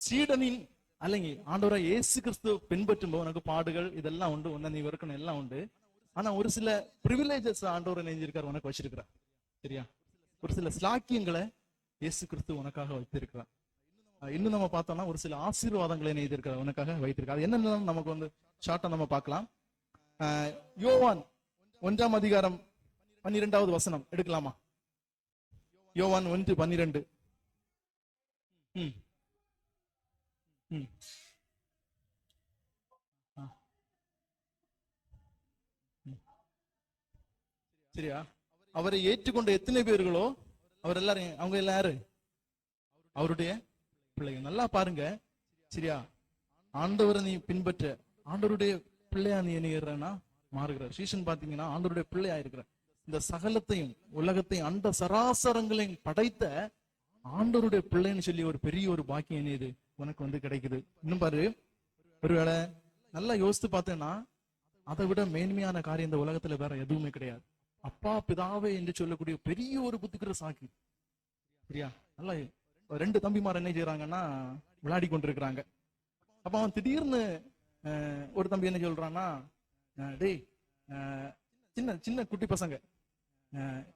சீடனின் அல்லங்க ஆண்டவரை இயேசு கிறிஸ்துவ பின்பற்றும் போது உனக்கு பாடுகள் இதெல்லாம் உண்டு, உன்னை நீ வெறுக்கணும் எல்லாம் உண்டு. ஆனா ஒரு சில பிரிவிலேஜஸ் ஆண்டவரை நெஞ்சிருக்காரு, உனக்கு வச்சிருக்கிறார். சரியா? ஒரு சில ஸ்லாக்கியங்களை இயேசு கிறிஸ்து உனக்காக வைத்திருக்கிறார். இன்னும் நம்ம பார்த்தோம்னா ஒரு சில ஆசீர்வாதங்களை நெய்திருக்கிறார், உனக்காக வைத்திருக்கார். அது என்னன்னு நமக்கு வந்து ஷார்ட்டா நம்ம பார்க்கலாம். யோவான் 1ஆம் அதிகாரம் 12வது வசனம் எடுக்கலாமா? யோவான் 1:12. சரியா? அவரை ஏற்றுக்கொண்ட எத்தனை பேர்களோ அவர் எல்லாரும், அவங்க எல்லாம் யாரு? அவருடைய பிள்ளைங்க. நல்லா பாருங்க. சரியா? ஆண்டவரை நீ பின்பற்ற, ஆண்டவருடைய பிள்ளையா நீ என்ன மாறுகிற. சீசன் பாத்தீங்கன்னா ஆண்டவருடைய பிள்ளையா இருக்கிற, இந்த சகலத்தையும் உலகத்தையும் அண்ட சராசரங்களையும் படைத்த ஆண்டவருடைய பிள்ளைன்னு சொல்லி ஒரு பெரிய ஒரு பாக்கியம் இது உனக்கு வந்து கிடைக்குது. இன்னும் பாரு, ஒருவேளை நல்லா யோசித்து பார்த்தேன்னா அதை விட மேன்மையான காரியம் இந்த உலகத்துல வேற எதுவுமே கிடையாது. அப்பா பிதாவே என்று சொல்லக்கூடிய பெரிய ஒரு புத்திக்கிற சாக்கி. சரியா? நல்லா 2 தம்பிமார் என்ன செய்யறாங்கன்னா விளையாடி கொண்டிருக்கிறாங்க. அப்ப அவன் திடீர்னு ஒரு தம்பி என்ன சொல்றான்னா, டேய் சின்ன சின்ன குட்டி பசங்க,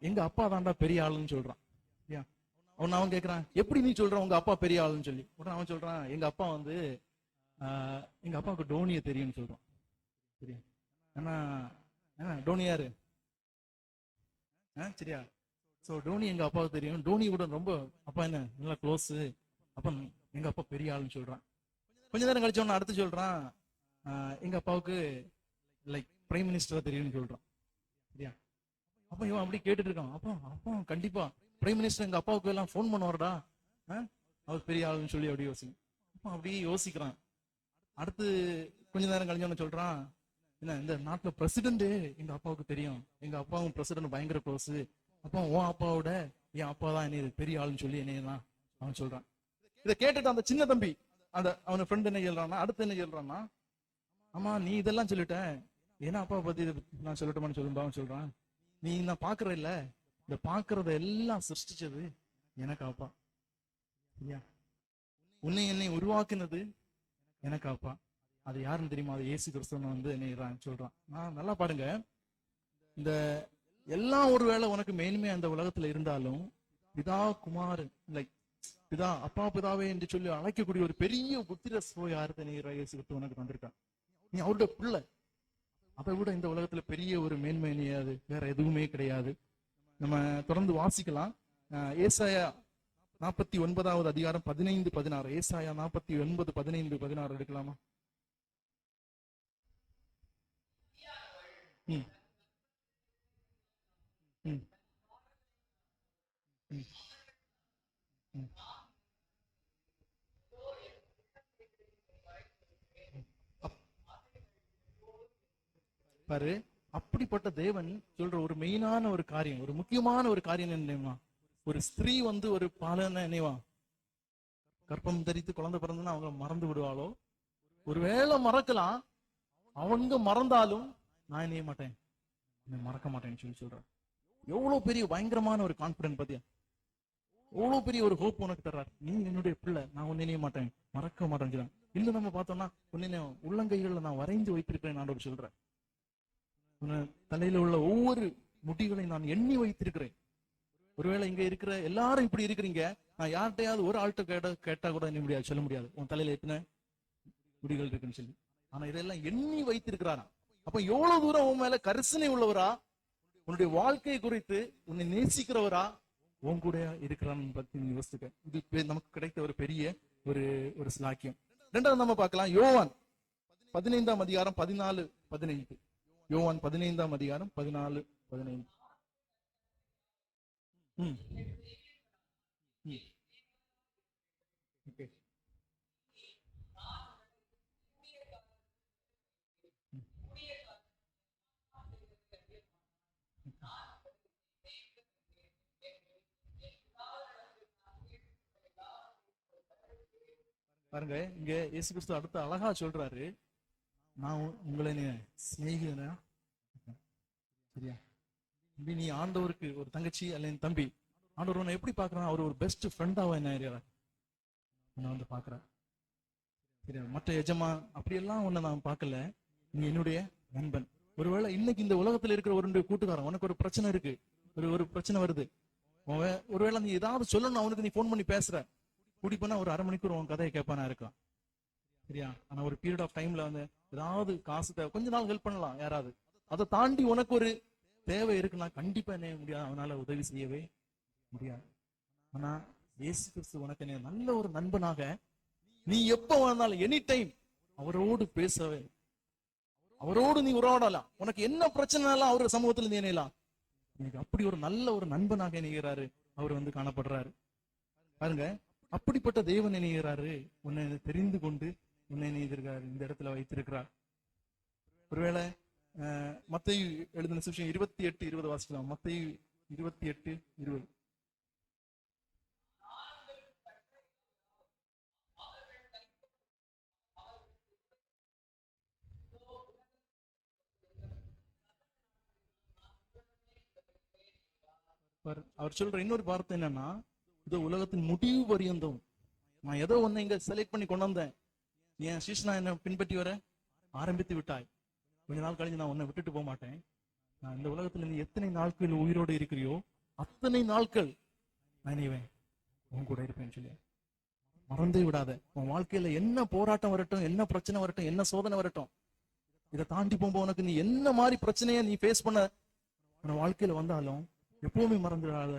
எங்க அப்பா தாண்டா பெரிய ஆளுன்னு சொல்றான். அவன் கேட்கிறான், எப்படி நீ சொல்ற உங்க அப்பா பெரிய ஆளுன்னு சொல்லி? உடனே அவன் சொல்றான், எங்க அப்பா வந்து எங்க அப்பாவுக்கு டோனியை தெரியும்னு சொல்றான். சரியா? ஆனா டோனி யாரு? சரியா? சோ டோனி எங்க அப்பாவுக்கு தெரியும், டோனி கூட ரொம்ப அப்பா என்ன நல்லா க்ளோஸ், அப்ப எங்க அப்பா பெரிய ஆளுன்னு சொல்றான். கொஞ்ச நேரம் கழிச்சவன அடுத்து சொல்றான், எங்க அப்பாவுக்கு லைக் பிரைம் மினிஸ்டரா தெரியும்னு சொல்றான். சரியா? அப்ப இவன் அப்படி கேட்டுட்டு இருக்கான், அப்போ கண்டிப்பா பிரைம் மினிஸ்டர் எங்க அப்பாவுக்கு எல்லாம் போன் பண்ணுவாருடா, அவர் பெரிய ஆளுன்னு சொல்லி அப்படி யோசிக்கும். அப்ப அப்படியே யோசிக்கிறான். அடுத்து கொஞ்ச நேரம் கழிஞ்சவன சொல்றான், என்ன இந்த நாட்டுல பிரசிடென்ட் எங்க அப்பாவுக்கு தெரியும், எங்க அப்பாவும் பிரசிடென்ட் பயங்கர க்ளோஸ், அப்போ உன் அப்பாவோட என் அப்பா தான் என்ன பெரிய ஆளுன்னு சொல்லி என்னையெல்லாம் அவன் சொல்றான். இதை கேட்டுட்டு அந்த சின்ன தம்பி அந்த அவன ஃப்ரெண்ட் என்ன சொல்றான்னா, அடுத்து என்ன சொல்றான்னா, ஆமா நீ இதெல்லாம் சொல்லிட்ட, ஏன்னா அப்பாவை பத்தி நான் சொல்லட்டுமான்னு சொல்லும் சொல்றான், நீ நான் பாக்குற இல்ல, இந்த பாக்குறத எல்லாம் சிருஷ்டிச்சது எனக்கு அப்பா. இல்லையா? உன்னை என்னை உருவாக்குனது எனக்கு அப்பா. அது யாருன்னு தெரியுமா? அது இயேசு கிறிஸ்துவ வந்து என்னை சொல்றான். நல்லா பாருங்க, இந்த எல்லாம் ஒருவேளை உனக்கு மேன்மை அந்த உலகத்துல இருந்தாலும் பிதா குமார் லைக் பிதா அப்பா பிதாவே என்று சொல்லி அழைக்கக்கூடிய ஒரு பெரிய புத்திர யாரு இயேசு கிறிஸ்து உனக்கு வந்திருக்கான். நீ அவருடைய பிள்ளை. அதை விட இந்த உலகத்துல பெரிய ஒரு மேன்மை அது வேற எதுவுமே கிடையாது. நம்ம தொடர்ந்து வாசிக்கலாம். ஏசாயா 49வது அதிகாரம் 15-16. ஏசாயா 49:15-16 எடுக்கலாமா? பாரு, அப்படிப்பட்ட தேவன் சொல்ற ஒரு மெயினான ஒரு காரியம், ஒரு முக்கியமான ஒரு காரியம் என்ன? ஒரு ஸ்திரீ வந்து ஒரு பாலன என்னவா கற்பம் தரித்து குழந்தை பிறந்ததுன்னா அவங்க மறந்து விடுவாளோ? ஒருவேளை மறக்கலாம், அவங்க மறந்தாலும் நான் என்னைய மாட்டேன், மறக்க மாட்டேன்னு சொல்லி சொல்றேன். எவ்வளவு பெரிய பயங்கரமான ஒரு கான்பிடன்ஸ் பத்தியா? எவ்வளவு பெரிய ஒரு ஹோப் உனக்கு தர்றாரு. நீ என்னுடைய பிள்ளை, நான் உன்னை நினைய மாட்டேன், மறக்க மாட்டேன். இன்னும் நம்ம பார்த்தோம்னா உன்னை உள்ளங்கைகள்ல நான் வரைந்து வைத்திருக்கிறேன் நான் சொல்றேன். தலையில உள்ள ஒவ்வொரு முடிகளையும் நான் எண்ணி வைத்திருக்கிறேன். ஒருவேளை இங்க இருக்கிற எல்லாரும் இப்படி இருக்கிறீங்க, நான் யார்கிட்டையாவது ஒரு ஆள்கிட்ட கேட்டா கூட என்ன முடியாது, சொல்ல முடியாது உன் தலையில எத்தனை முடிகள் இருக்குன்னு சொல்லி. ஆனா இதெல்லாம் எண்ணி வைத்திருக்கிறாரா? அப்ப எவ்வளவு தூரம் உன் மேல கரிசனை உள்ளவரா, உன்னுடைய வாழ்க்கை குறித்து உன்னை நேசிக்கிறவரா உன் கூட இருக்கிறான்னு பத்தி நீ யோசிக்க. இது நமக்கு கிடைத்த ஒரு பெரிய ஒரு ஸ்லாக்கியம். ரெண்டாவது நம்ம பார்க்கலாம், யோவான் 15ஆம் அதிகாரம் 14-15. யோவான் 15ஆம் அதிகாரம் 14-15. பாருங்க, இங்க இயேசு கிறிஸ்து அடுத்து அழகா சொல்றாரு, நான் உங்களை சிநேகிதனா. சரியா? நீ ஆண்டவருக்கு ஒரு தங்கச்சி அல்ல தம்பி, ஆண்டவர் உன்னை எப்படி பாக்குறான்? அவர் ஒரு பெஸ்ட் ஃப்ரெண்டாவா என்ன வந்து பாக்குறார். சரியா? மற்ற எஜமான் அப்படியெல்லாம் உன்னை நான் பார்க்கல, நீ என்னுடைய நண்பன். ஒருவேளை இன்னைக்கு இந்த உலகத்துல இருக்கிற ஒரு கூட்டுக்காரன் உனக்கு ஒரு பிரச்சனை இருக்கு, ஒரு ஒரு பிரச்சனை வருது, ஒருவேளை நீ ஏதாவது சொல்லணும் அவனுக்கு, நீ போன் பண்ணி பேசுற, கூடி போனா ஒரு 1/2 மணிக்கூர் உன் கதையை கேட்பானா இருக்கலாம். சரியா? ஆனா ஒரு பீரியட் ஆஃப் டைம்ல வந்து ஏதாவது காசு தேவை, கொஞ்ச நாள் ஹெல்ப் பண்ணலாம் யாராவது. அதை தாண்டி உனக்கு ஒரு தேவை இருக்குன்னா கண்டிப்பா என்ன முடியாது, அவனால உதவி செய்யவே முடியாது. ஆனா இயேசு கிறிஸ்து உனக்கு என்ன நல்ல ஒரு நண்பனாக, நீ எப்ப வந்தாலும் எனி டைம் அவரோடு பேசவே, அவரோடு நீ உறவாடலாம். உனக்கு என்ன பிரச்சனைலாம் அவர் சமூகத்துல நீ இணையலாம். எனக்கு அப்படி ஒரு நல்ல ஒரு நண்பனாக இணைகிறாரு அவர் வந்து காணப்படுறாரு. பாருங்க, அப்படிப்பட்ட தேவன் இணைகிறாரு, உன்னை தெரிந்து கொண்டு உன்னை இணைந்திருக்காரு, இந்த இடத்துல வைத்திருக்கிறார். ஒருவேளை மத்தேயு எழுதின சுவிசேஷம் 28:20 வாசிக்கலாம். மத்தேயு 28:20. அவர் சொல்ற இன்னொரு வார்த்தை என்னன்னா, இது உலகத்தின் முடிவு பரியந்தம் நான் ஏதோ ஒன்னு இங்க செலக்ட் பண்ணி கொண்டு வந்தேன், என் சீஷனா என்ன பின்பற்றி வர ஆரம்பித்து விட்டாய், கொஞ்ச நாள் கழிஞ்சு நான் உன்னை விட்டுட்டு போக மாட்டேன், நான் இந்த உலகத்துல நீ எத்தனை நாட்கள் உயிரோடு இருக்கிறியோ அத்தனை நாட்கள் நான் இவன் உன் கூட இருப்பேன்னு சொல்லி மறந்தே விடாத. உன் வாழ்க்கையில என்ன போராட்டம் வரட்டும், என்ன பிரச்சனை வரட்டும், என்ன சோதனை வரட்டும், இதை தாண்டி போகும்போது உனக்கு நீ என்ன மாதிரி பிரச்சனைய நீ ஃபேஸ் பண்ண உன் வாழ்க்கையில வந்தாலும் எப்பவுமே மறந்துடாத,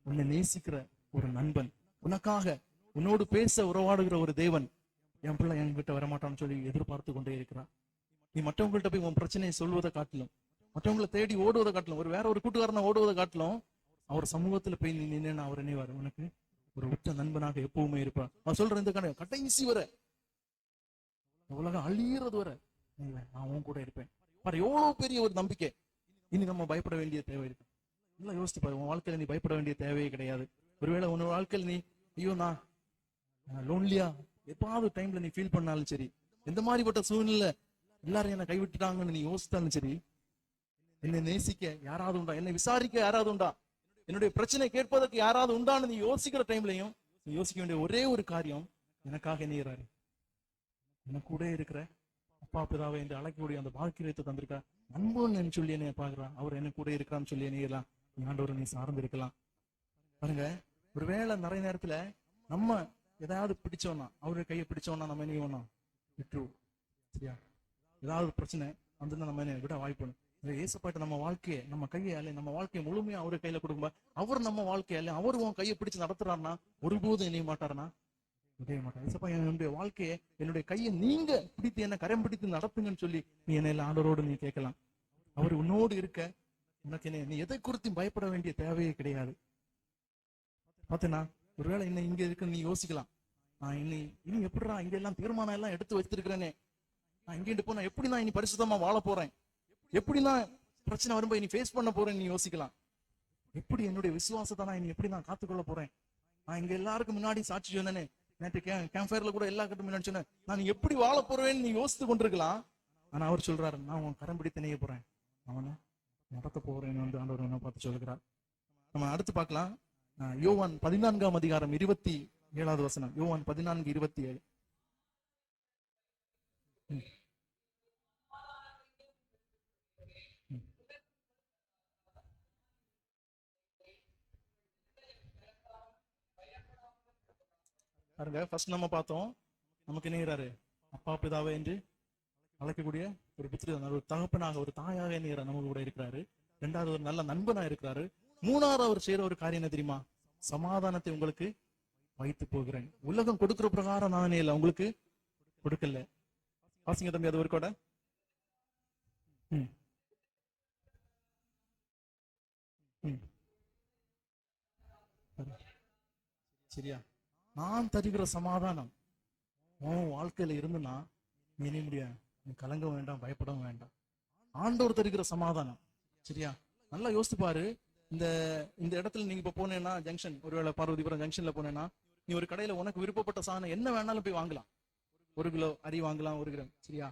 உன்னை நேசிக்கிற ஒரு நண்பன், உனக்காக உன்னோடு பேச உறவாடுகிற ஒரு தேவன் என் பிள்ளை என்கிட்ட வரமாட்டான்னு சொல்லி எதிர்பார்த்து கொண்டே இருக்கிறான். நீ மற்றவங்கள்ட்ட போய் உன் பிரச்சனையை சொல்வதை காட்டிலும், மற்றவங்களை தேடி ஓடுவதை காட்டிலும், ஒரு வேற ஒரு கூட்டுக்காரனை ஓடுவதை காட்டிலும், அவர் சமூகத்துல போய் நீ நின்று அவர் நினைவார், உனக்கு ஒரு உச்ச நண்பனாக எப்பவுமே இருப்பார். அவர் சொல்ற இந்த கடைசி வர, உலகம் அழியறது வர நான் உன் கூட இருப்பேன். பாரு எவ்வளவு பெரிய ஒரு நம்பிக்கை. இனி நம்ம பயப்பட வேண்டிய தேவை இருக்கு. நல்லா யோசிச்சு பாரு, உன் வாழ்க்கையில நீ பயப்பட வேண்டிய தேவையே கிடையாது. ஒருவேளை உன் வாழ்க்கையில் நீ ஐயோ நான் லோன்லியா எப்பாவது டைம்ல நீ ஃபீல் பண்ணாலும் சரி, எந்த மாதிரிப்பட்ட சூழ்நிலை எல்லாரும் என்னை கைவிட்டுட்டாங்கன்னு நீ யோசித்தாலும் சரி, என்னை நேசிக்க யாராவது உண்டா, என்னை விசாரிக்க யாராவது உண்டா, என்னுடைய பிரச்சனை கேட்பதற்கு யாராவது உண்டான்னு நீ யோசிக்கிற டைம்லையும் நீ யோசிக்க வேண்டிய ஒரே ஒரு காரியம், எனக்காக இணைகிறாரு, எனக்கு கூட இருக்கிற அப்பா பிதாவை என்று அழைக்கக்கூடிய அந்த பாக்கியத்தை தந்திருக்கா, நண்பன் சொல்லி என்னை பாக்குறான், அவர் என்ன கூட இருக்கிறான்னு சொல்லி இணையலாம், ஆண்டவரை நீ சார்ந்து இருக்கலாம். பாருங்க, ஒருவேளை நிறைய நேரத்துல நம்ம ஏதாவது பிடிச்சோம்னா, அவருடைய கையை பிடிச்சோம்னா நம்ம என்ன செய்வோம்னா விட்டுருவோம். சரியா? ஏதாவது பிரச்சனை வந்து நம்ம என்ன விட வாய்ப்பு. ஏசப்பாட்ட நம்ம வாழ்க்கையை, நம்ம கையை நம்ம வாழ்க்கையை முழுமையா அவரு கையில கொடுக்கும்போது, அவர் நம்ம வாழ்க்கையில அவர் உன் கையை பிடிச்சு நடத்துறாருன்னா ஒருபோதும் இணைய மாட்டாருன்னா உதய மாட்டார். ஏசப்பா என்னுடைய வாழ்க்கையை, என்னுடைய கையை நீங்க பிடித்து என்ன கரம் பிடித்து நடத்துங்கன்னு சொல்லி நீ என்ன ஆண்டவரோடு நீ கேட்கலாம். அவர் உன்னோடு இருக்க உனக்கு என்ன, நீ எதை குறித்தும் பயப்பட வேண்டிய தேவையே கிடையாது. பாத்தீங்கன்னா ஒருவேளை இன்னும் இங்க இருக்கு நீ யோசிக்கலாம், நான் இனி எப்படிடா இங்க எல்லாம் தீர்மானம் எல்லாம் எடுத்து வச்சிருக்கிறேனே, நான் இங்கிட்டு போனா எப்படி நான் இனி பரிசுத்தமா வாழ போறேன், எப்படி நான் பிரச்சனை வரும்போது இனி ஃபேஸ் பண்ண போறேன்னு நீ யோசிக்கலாம். எப்படி என்னுடைய விசுவாசத்தை நான் இனி எப்படி நான் காத்துக்கொள்ள போறேன், நான் இங்க எல்லாருக்கும் முன்னாடி சாட்சி சொன்னேனே, நேற்று கேம்ப் ஃபயர்ல கூட எல்லா கிட்ட முன்னாடி சொன்னேன், நான் எப்படி வாழ போறேன்னு நீ யோசித்து கொண்டிருக்கலாம். ஆனா அவர் சொல்றாரு, நான் உன் கரம் பிடித்து நெய்ய போறேன், அவனை நடத்த போறேன்னு வந்து ஆண்டவர் என்ன பார்த்து சொல்லுகிறார். நம்ம அடுத்து பார்க்கலாம். யோவான் 14ஆம் அதிகாரம் 27வது வசனம். யோவான் 14:27. பாருங்க, ஃபர்ஸ்ட் நம்ம பார்த்தோம், நமக்கு இணைகிறாரு அப்பா பிதாவே என்று அழைக்கக்கூடிய ஒரு புத்திரன், ஒரு தகப்பனாக ஒரு தாயாக இணைகிறார், நம்ம கூட இருக்கிறாரு. ரெண்டாவது ஒரு நல்ல நண்பனா இருக்கிறாரு. மூணாவது அவர் செய்யற ஒரு காரியம் என்ன தெரியுமா, சமாதானத்தை உங்களுக்கு வைத்து போகிறேன், உலகம் கொடுக்கிற பிரகாரம் நானே இல்லை, உங்களுக்கு கொடுக்கல. வாசிங்க தம்பி அது ஒரு கூட. சரியா? நான் தருகிற சமாதானம் உன் வாழ்க்கையில இருந்துன்னா நீ என்ன முடியாது, நீ கலங்க வேண்டாம், பயப்படவும் வேண்டாம். ஆண்டவர் தருகிற சமாதானம். சரியா? நல்லா யோசித்து பாரு. இந்த இந்த இடத்துல நீங்க இப்ப போனேன்னா ஜங்ஷன், ஒருவேளை பார்வதிபுரம் ஜங்ஷன்ல போனேன்னா நீ ஒரு கடையில உனக்கு விருப்பப்பட்ட சாதனம் என்ன வேணாலும் போய் வாங்கலாம். 1 கிலோ அரி வாங்கலாம், 1 கிராம். சரியா?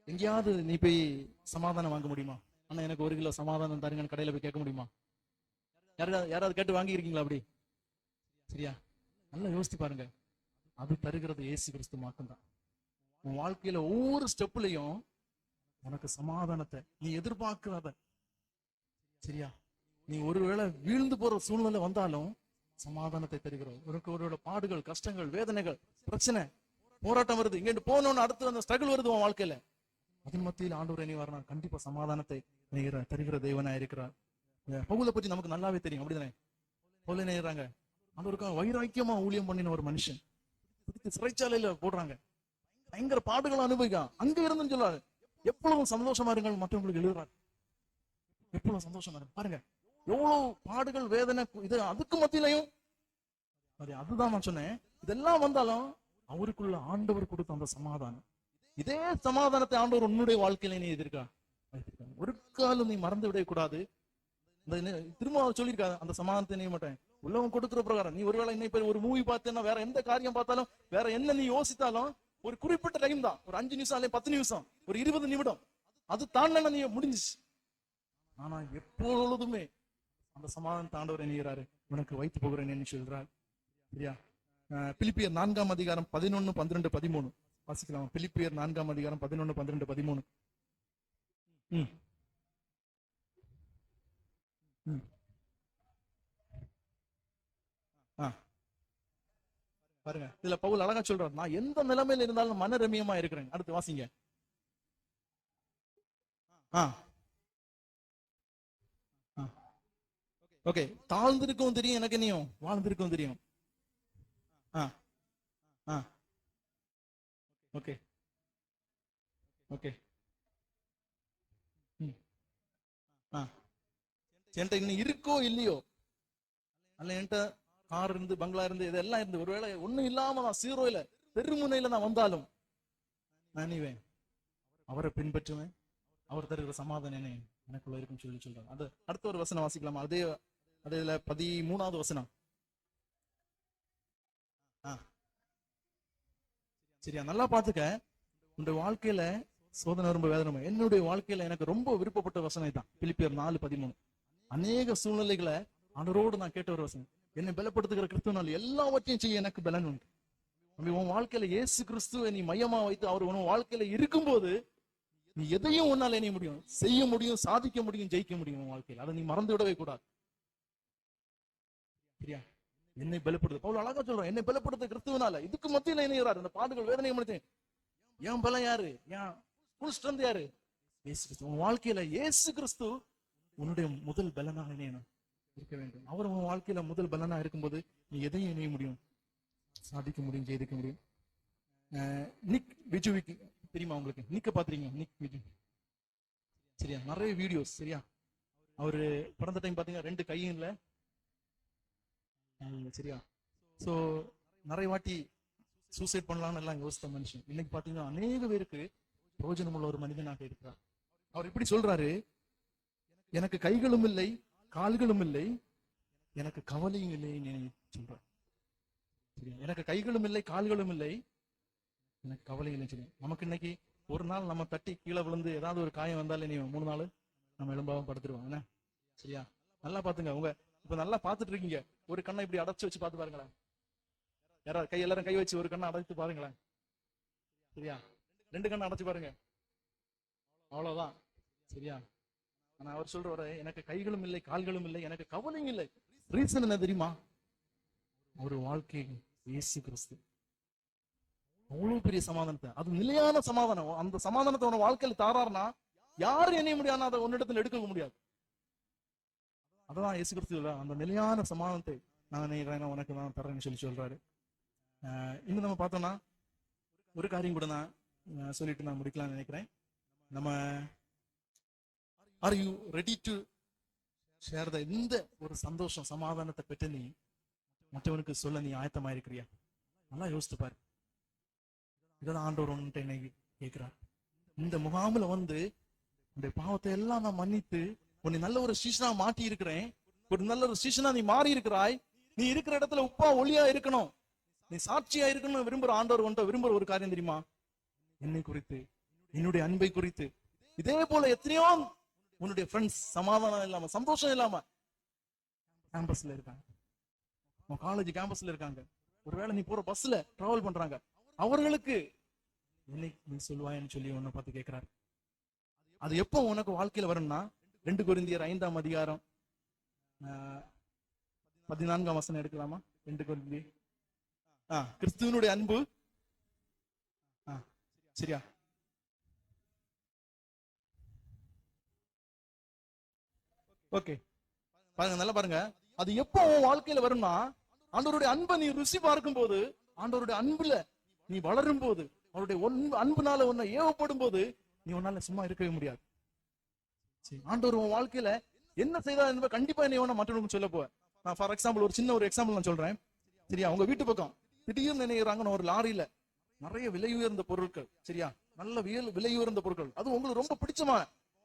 எங்கேயாவது நீ போய் சமாதானம் வாங்க முடியுமா? ஆனா எனக்கு 1 கிலோ சமாதானம் தருங்கன்னு கடையில போய் கேட்க முடியுமா? யாராவது கேட்டு வாங்கியிருக்கீங்களா அப்படி? சரியா? நல்லா யோசித்து பாருங்க. அது தருகிறது இயேசு கிறிஸ்து மட்டும்தான். உன் வாழ்க்கையில ஒவ்வொரு ஸ்டெப்லயும் உனக்கு சமாதானத்தை நீ எதிர்பார்க்கிறத, சரியா, நீ ஒருவேளை வீழ்ந்து போற சூழ்நிலை வந்தாலும் சமாதானத்தை தருகிறோம். உனக்கு ஒருவேளை பாடுகள், கஷ்டங்கள், வேதனைகள், பிரச்சனை, போராட்டம் வருது, இங்கிட்டு போனோன்னு அடுத்து அந்த ஸ்ட்ரகிள் வருது உன் வாழ்க்கையில, அதன் மத்தியில் ஆண்டவர் இனி வரணும் கண்டிப்பா சமாதானத்தை தருகிற தேவனா இருக்கிறார். பவுலை பற்றி நமக்கு நல்லாவே தெரியும், அப்படிதானே? பவுலை நேராங்க ஆண்டவருக்காக வைராக்கியமா ஊழியம் பண்ணின ஒரு மனுஷன், பிடித்து சிறைச்சாலையில போடுறாங்க, பயங்கர பாடுகளை அனுபவிக்கான், அங்க இருந்துன்னு சொல்லாரு எப்பொழுதும் சந்தோஷமா இருங்கள் மற்றவங்களுக்கு எழுதுறாரு. எப்பொழுதும் சந்தோஷமா இருங்க பாருங்க, எவ்வளவு பாடுகள், வேதனை, இது அதுக்கு மத்தியிலையும் அதுதான் நான் சொன்னேன். இதெல்லாம் வந்தாலும் அவருக்குள்ள ஆண்டவர் கொடுத்த அந்த சமாதானம், இதே சமாதானத்தை ஆண்டவர் உன்னுடைய வாழ்க்கையில நீ எதிர்க்கா ஒரு காலம் நீ மறந்து விட கூடாது. திரும்ப சொல்லியிருக்காரு, அந்த சமாதானத்தை நீ மாட்டேன் உள்ளவன் கொடுக்குற பிரகாரம். நீ ஒருவேளை இன்னைக்கு ஒரு மூவி பார்த்தேன்னா, வேற எந்த காரியம் பார்த்தாலும், வேற என்ன நீ யோசித்தாலும், ஒரு குறிப்பிட்ட டைம் தான், ஒரு 5 நிமிஷம் அல்ல 10 நிமிஷம், ஒரு 20 நிமிடம், அது தாண்டன நீ முடிஞ்சிச்சு. ஆனா எப்பொழுதுமே அந்த சமாதானம் தாண்டவர் எண்ணுகிறாரு, உனக்கு வைத்து போகிறேன் சொல்றார். சரியா? பிலிப்பியர் 4ஆம் அதிகாரம் 11, 12, 13 வாசிக்கலாம். பிலிப்பியர் 4ஆம் அதிகாரம் 11, 12, 13. பாருங்க, இதுல பவுல் அழகா சொல்றாரு, நான் எந்த நிலைமையில இருந்தாலும் மன ரம்மியமா இருக்கிறேன். அடுத்து வாசிங்க. ஓகே, தாழ்ந்திருக்கவும் தெரியும் எனக்கு, நீயும் வாழ்ந்திருக்கவும் தெரியும். ஓகே ஓகே என்கிட்ட இன்னும் இருக்கோ இல்லையோ, அல்ல என்கிட்ட கார் இருந்து, பங்களா இருந்து, இதெல்லாம் இருந்து, ஒருவேளை ஒண்ணும் இல்லாம நான் சீரோயில தெருமுனையில நான் வந்தாலும் நான் நீவேன், அவரை பின்பற்றுவேன், அவர் தருகிற சமாதானம் எனக்குள்ள இருக்குன்னு சொல்லி சொல்றாங்க. அது அடுத்த ஒரு வசனம் வாசிக்கலாமா? அதே அதுல 13வது வசனம். சரியா? நல்லா பாத்துக்க, உன்னுடைய வாழ்க்கையில சோதனை ரொம்ப வேதனை. என்னுடைய வாழ்க்கையில எனக்கு ரொம்ப விருப்பப்பட்ட வசனம் தான் பிலிப்பியர் 4:13. அநேக சூழ்நிலைகளை ஆண்டவரோடு நான் கேட்ட ஒரு வசனம், என்னை பலப்படுத்துகிற கிறிஸ்துவனால் எல்லாவற்றையும் செய்ய எனக்கு பலன் உண்டு. உன் வாழ்க்கையில இயேசு கிறிஸ்துவை நீ மையமா வைத்து அவர் உன் வாழ்க்கையில இருக்கும்போது நீ எதையும் உன்னால என்ன முடியும், செய்ய முடியும், சாதிக்க முடியும், ஜெயிக்க முடியும் உன் வாழ்க்கையில். அதை நீ மறந்து விடவே கூடாது. சரியா? என்னை பலப்படுத்து, அவ்வளவு அழகா சொல்றேன், என்னை பலப்படுத்த கிறிஸ்துவனால. இதுக்கு மத்தியில இணைகிறார் அந்த பாடுகள், வேதனை முடித்தேன். என் பலம் யாரு, என் ஃபுல் ஸ்ட்ரென்த் யாரு? இயேசு கிறிஸ்து. உன் வாழ்க்கையில இயேசு கிறிஸ்து உன்னுடைய முதல் பலனாக இணையணும் இருக்க வேண்டும். அவர் உன் வாழ்க்கையில முதல் பலனா இருக்கும்போது நீ எதையும் இணைய முடியும், சாதிக்க முடியும், ஜெயிக்க முடியும். நிக் விஜுவிக்கு தெரியுமா உங்களுக்கு? நிக்க பாத்துறீங்க? நிக் விஜு, சரியா? நிறைய வீடியோஸ், சரியா? அவரு பிறந்த டைம் பாத்தீங்கன்னா 2 கையும் இல்ல, சரியா? சோ நிறைய வாட்டி சூசைட் பண்ணலாம்னு எல்லாம் யோசித்த மனுஷன் இன்னைக்கு பாத்தீங்கன்னா அநேக பேருக்கு பிரயோஜனம் உள்ள ஒரு மனிதனாக இருக்கிறார். அவர் இப்படி சொல்றாரு, எனக்கு கைகளும் இல்லை, கால்களும் இல்லை, எனக்கு கவலையும் இல்லை சொல்றார். சரியா? எனக்கு கைகளும் இல்லை, கால்களும் இல்லை, எனக்கு கவலை இல்லை சொல்லி. நமக்கு இன்னைக்கு ஒரு நாள் நம்ம தட்டி கீழே விழுந்து ஏதாவது ஒரு காயம் வந்தாலே நீ 3 நாள் நம்ம எலும்பாவும் படுத்துருவோம். என்ன? சரியா? நல்லா பாத்துங்க. உங்க இப்ப நல்லா பாத்துட்டு இருக்கீங்க, ஒரு கண்ணை இப்படி அடைச்சு வச்சு பாத்து பாருங்களேன். யாராவது எல்லாரும் கை வச்சு ஒரு கண்ணை அடைச்சு பாருங்களேன். சரியா? 2 கண்ணை அடைச்சு பாருங்க, அவ்வளவுதான். சரியா? ஆனா அவர் சொல்ற, எனக்கு கைகளும் இல்லை, கால்களும் இல்லை, எனக்கு கவலையும் இல்லை. ரீசன் என்ன தெரியுமா? ஒரு வாழ்க்கை இயேசு கிறிஸ்து. அவ்வளவு பெரிய சமாதானத்தை, அது நிலையான சமாதானம். அந்த சமாதானத்தை உன வாழ்க்கையில தாராருன்னா யாரும் என்ன முடியாது, அதை உன்னிடத்துல எடுக்க முடியாது. அதான் இயேசு கிறிஸ்து அந்த நிலையான சமாதானத்தை நான் உனக்கு தான் தர்றேன்னு சொல்லி சொல்றாரு. இன்னும் நம்ம பார்த்தோம்னா ஒரு காரியம் கூட நான் சொல்லிட்டு நான் முடிக்கலாம்னு நினைக்கிறேன். நம்ம are you ready to share the, இந்த ஒரு சந்தோஷம், சமாதானத்தை பெற்று நீ மற்றவனுக்கு சொல்ல நீ ஆயத்தமா இருக்கிறியா? நல்லா யோசித்து பாரு. இதான் ஆண்டவர் ஒன்று என்னை கேட்கிறார். இந்த முகாமில் வந்து உன்னுடைய பாவத்தை எல்லாம் நான் மன்னித்து உன்னை நல்ல ஒரு சீசனா மாட்டி இருக்கிறேன். ஒரு நல்ல ஒரு சீசனா நீ மாறி இருக்கிறாய். நீ இருக்கிற இடத்துல உப்பா ஒளியா இருக்கணும், நீ சாட்சியா இருக்கணும் விரும்புற ஆண்டவர் ஒன்றை விரும்புற ஒரு காரியம் தெரியுமா? என்னை குறித்து, என்னுடைய அன்பை குறித்து. இதே போல எத்தனையோ உன்னுடைய ஃப்ரெண்ட்ஸ் சமாதானம் இல்லாம, சந்தோஷம் இல்லாம கேம்பஸ்ல இருக்காங்க, உன் காலேஜ் கேம்பஸ்ல இருக்காங்க, ஒருவேளை நீ போற பஸ்ல டிராவல் பண்றாங்க. அவர்களுக்கு என்னைக்கு நீ சொல்லுவாயன்னு சொல்லி உன்னை பார்த்து கேட்கிறாரு. அது எப்போ உனக்கு வாழ்க்கையில வரும்னா 2 கொரிந்தியர் 5ஆம் அதிகாரம் 14ஆம் வசனம் எடுக்கலாமா? 2 கொரிந்தியர். கிறிஸ்துவனுடைய அன்பு. சரியா? ஓகே, பாருங்க, நல்லா பாருங்க. அது எப்போ உன் வாழ்க்கையில வரும்னா ஆண்டவருடைய அன்பை நீ ருசி பார்க்கும் போது, ஆண்டவருடைய அன்புல நீ வளரும் போது, அவருடைய அன்புனால உன்னை ஏவப்படும் போது நீ உன்னால சும்மா இருக்கவே முடியாது. ஆண்டவர் உன் வாழ்க்கையில என்ன செய்தார் என்பதை கண்டிப்பா நீ மற்றவங்களுக்கு சொல்ல போவேன். நான் ஃபார் எக்ஸாம்பிள் ஒரு சின்ன எக்ஸாம்பிள் நான் சொல்றேன். சரியா? உங்க வீட்டு பக்கம் திடீர்னு நினைக்கிறாங்க ஒரு லாரியில நிறைய விலை உயர்ந்த பொருட்கள், சரியா, நல்ல விலை உயர்ந்த பொருட்கள், அது உங்களுக்கு ரொம்ப பிடிச்சமா.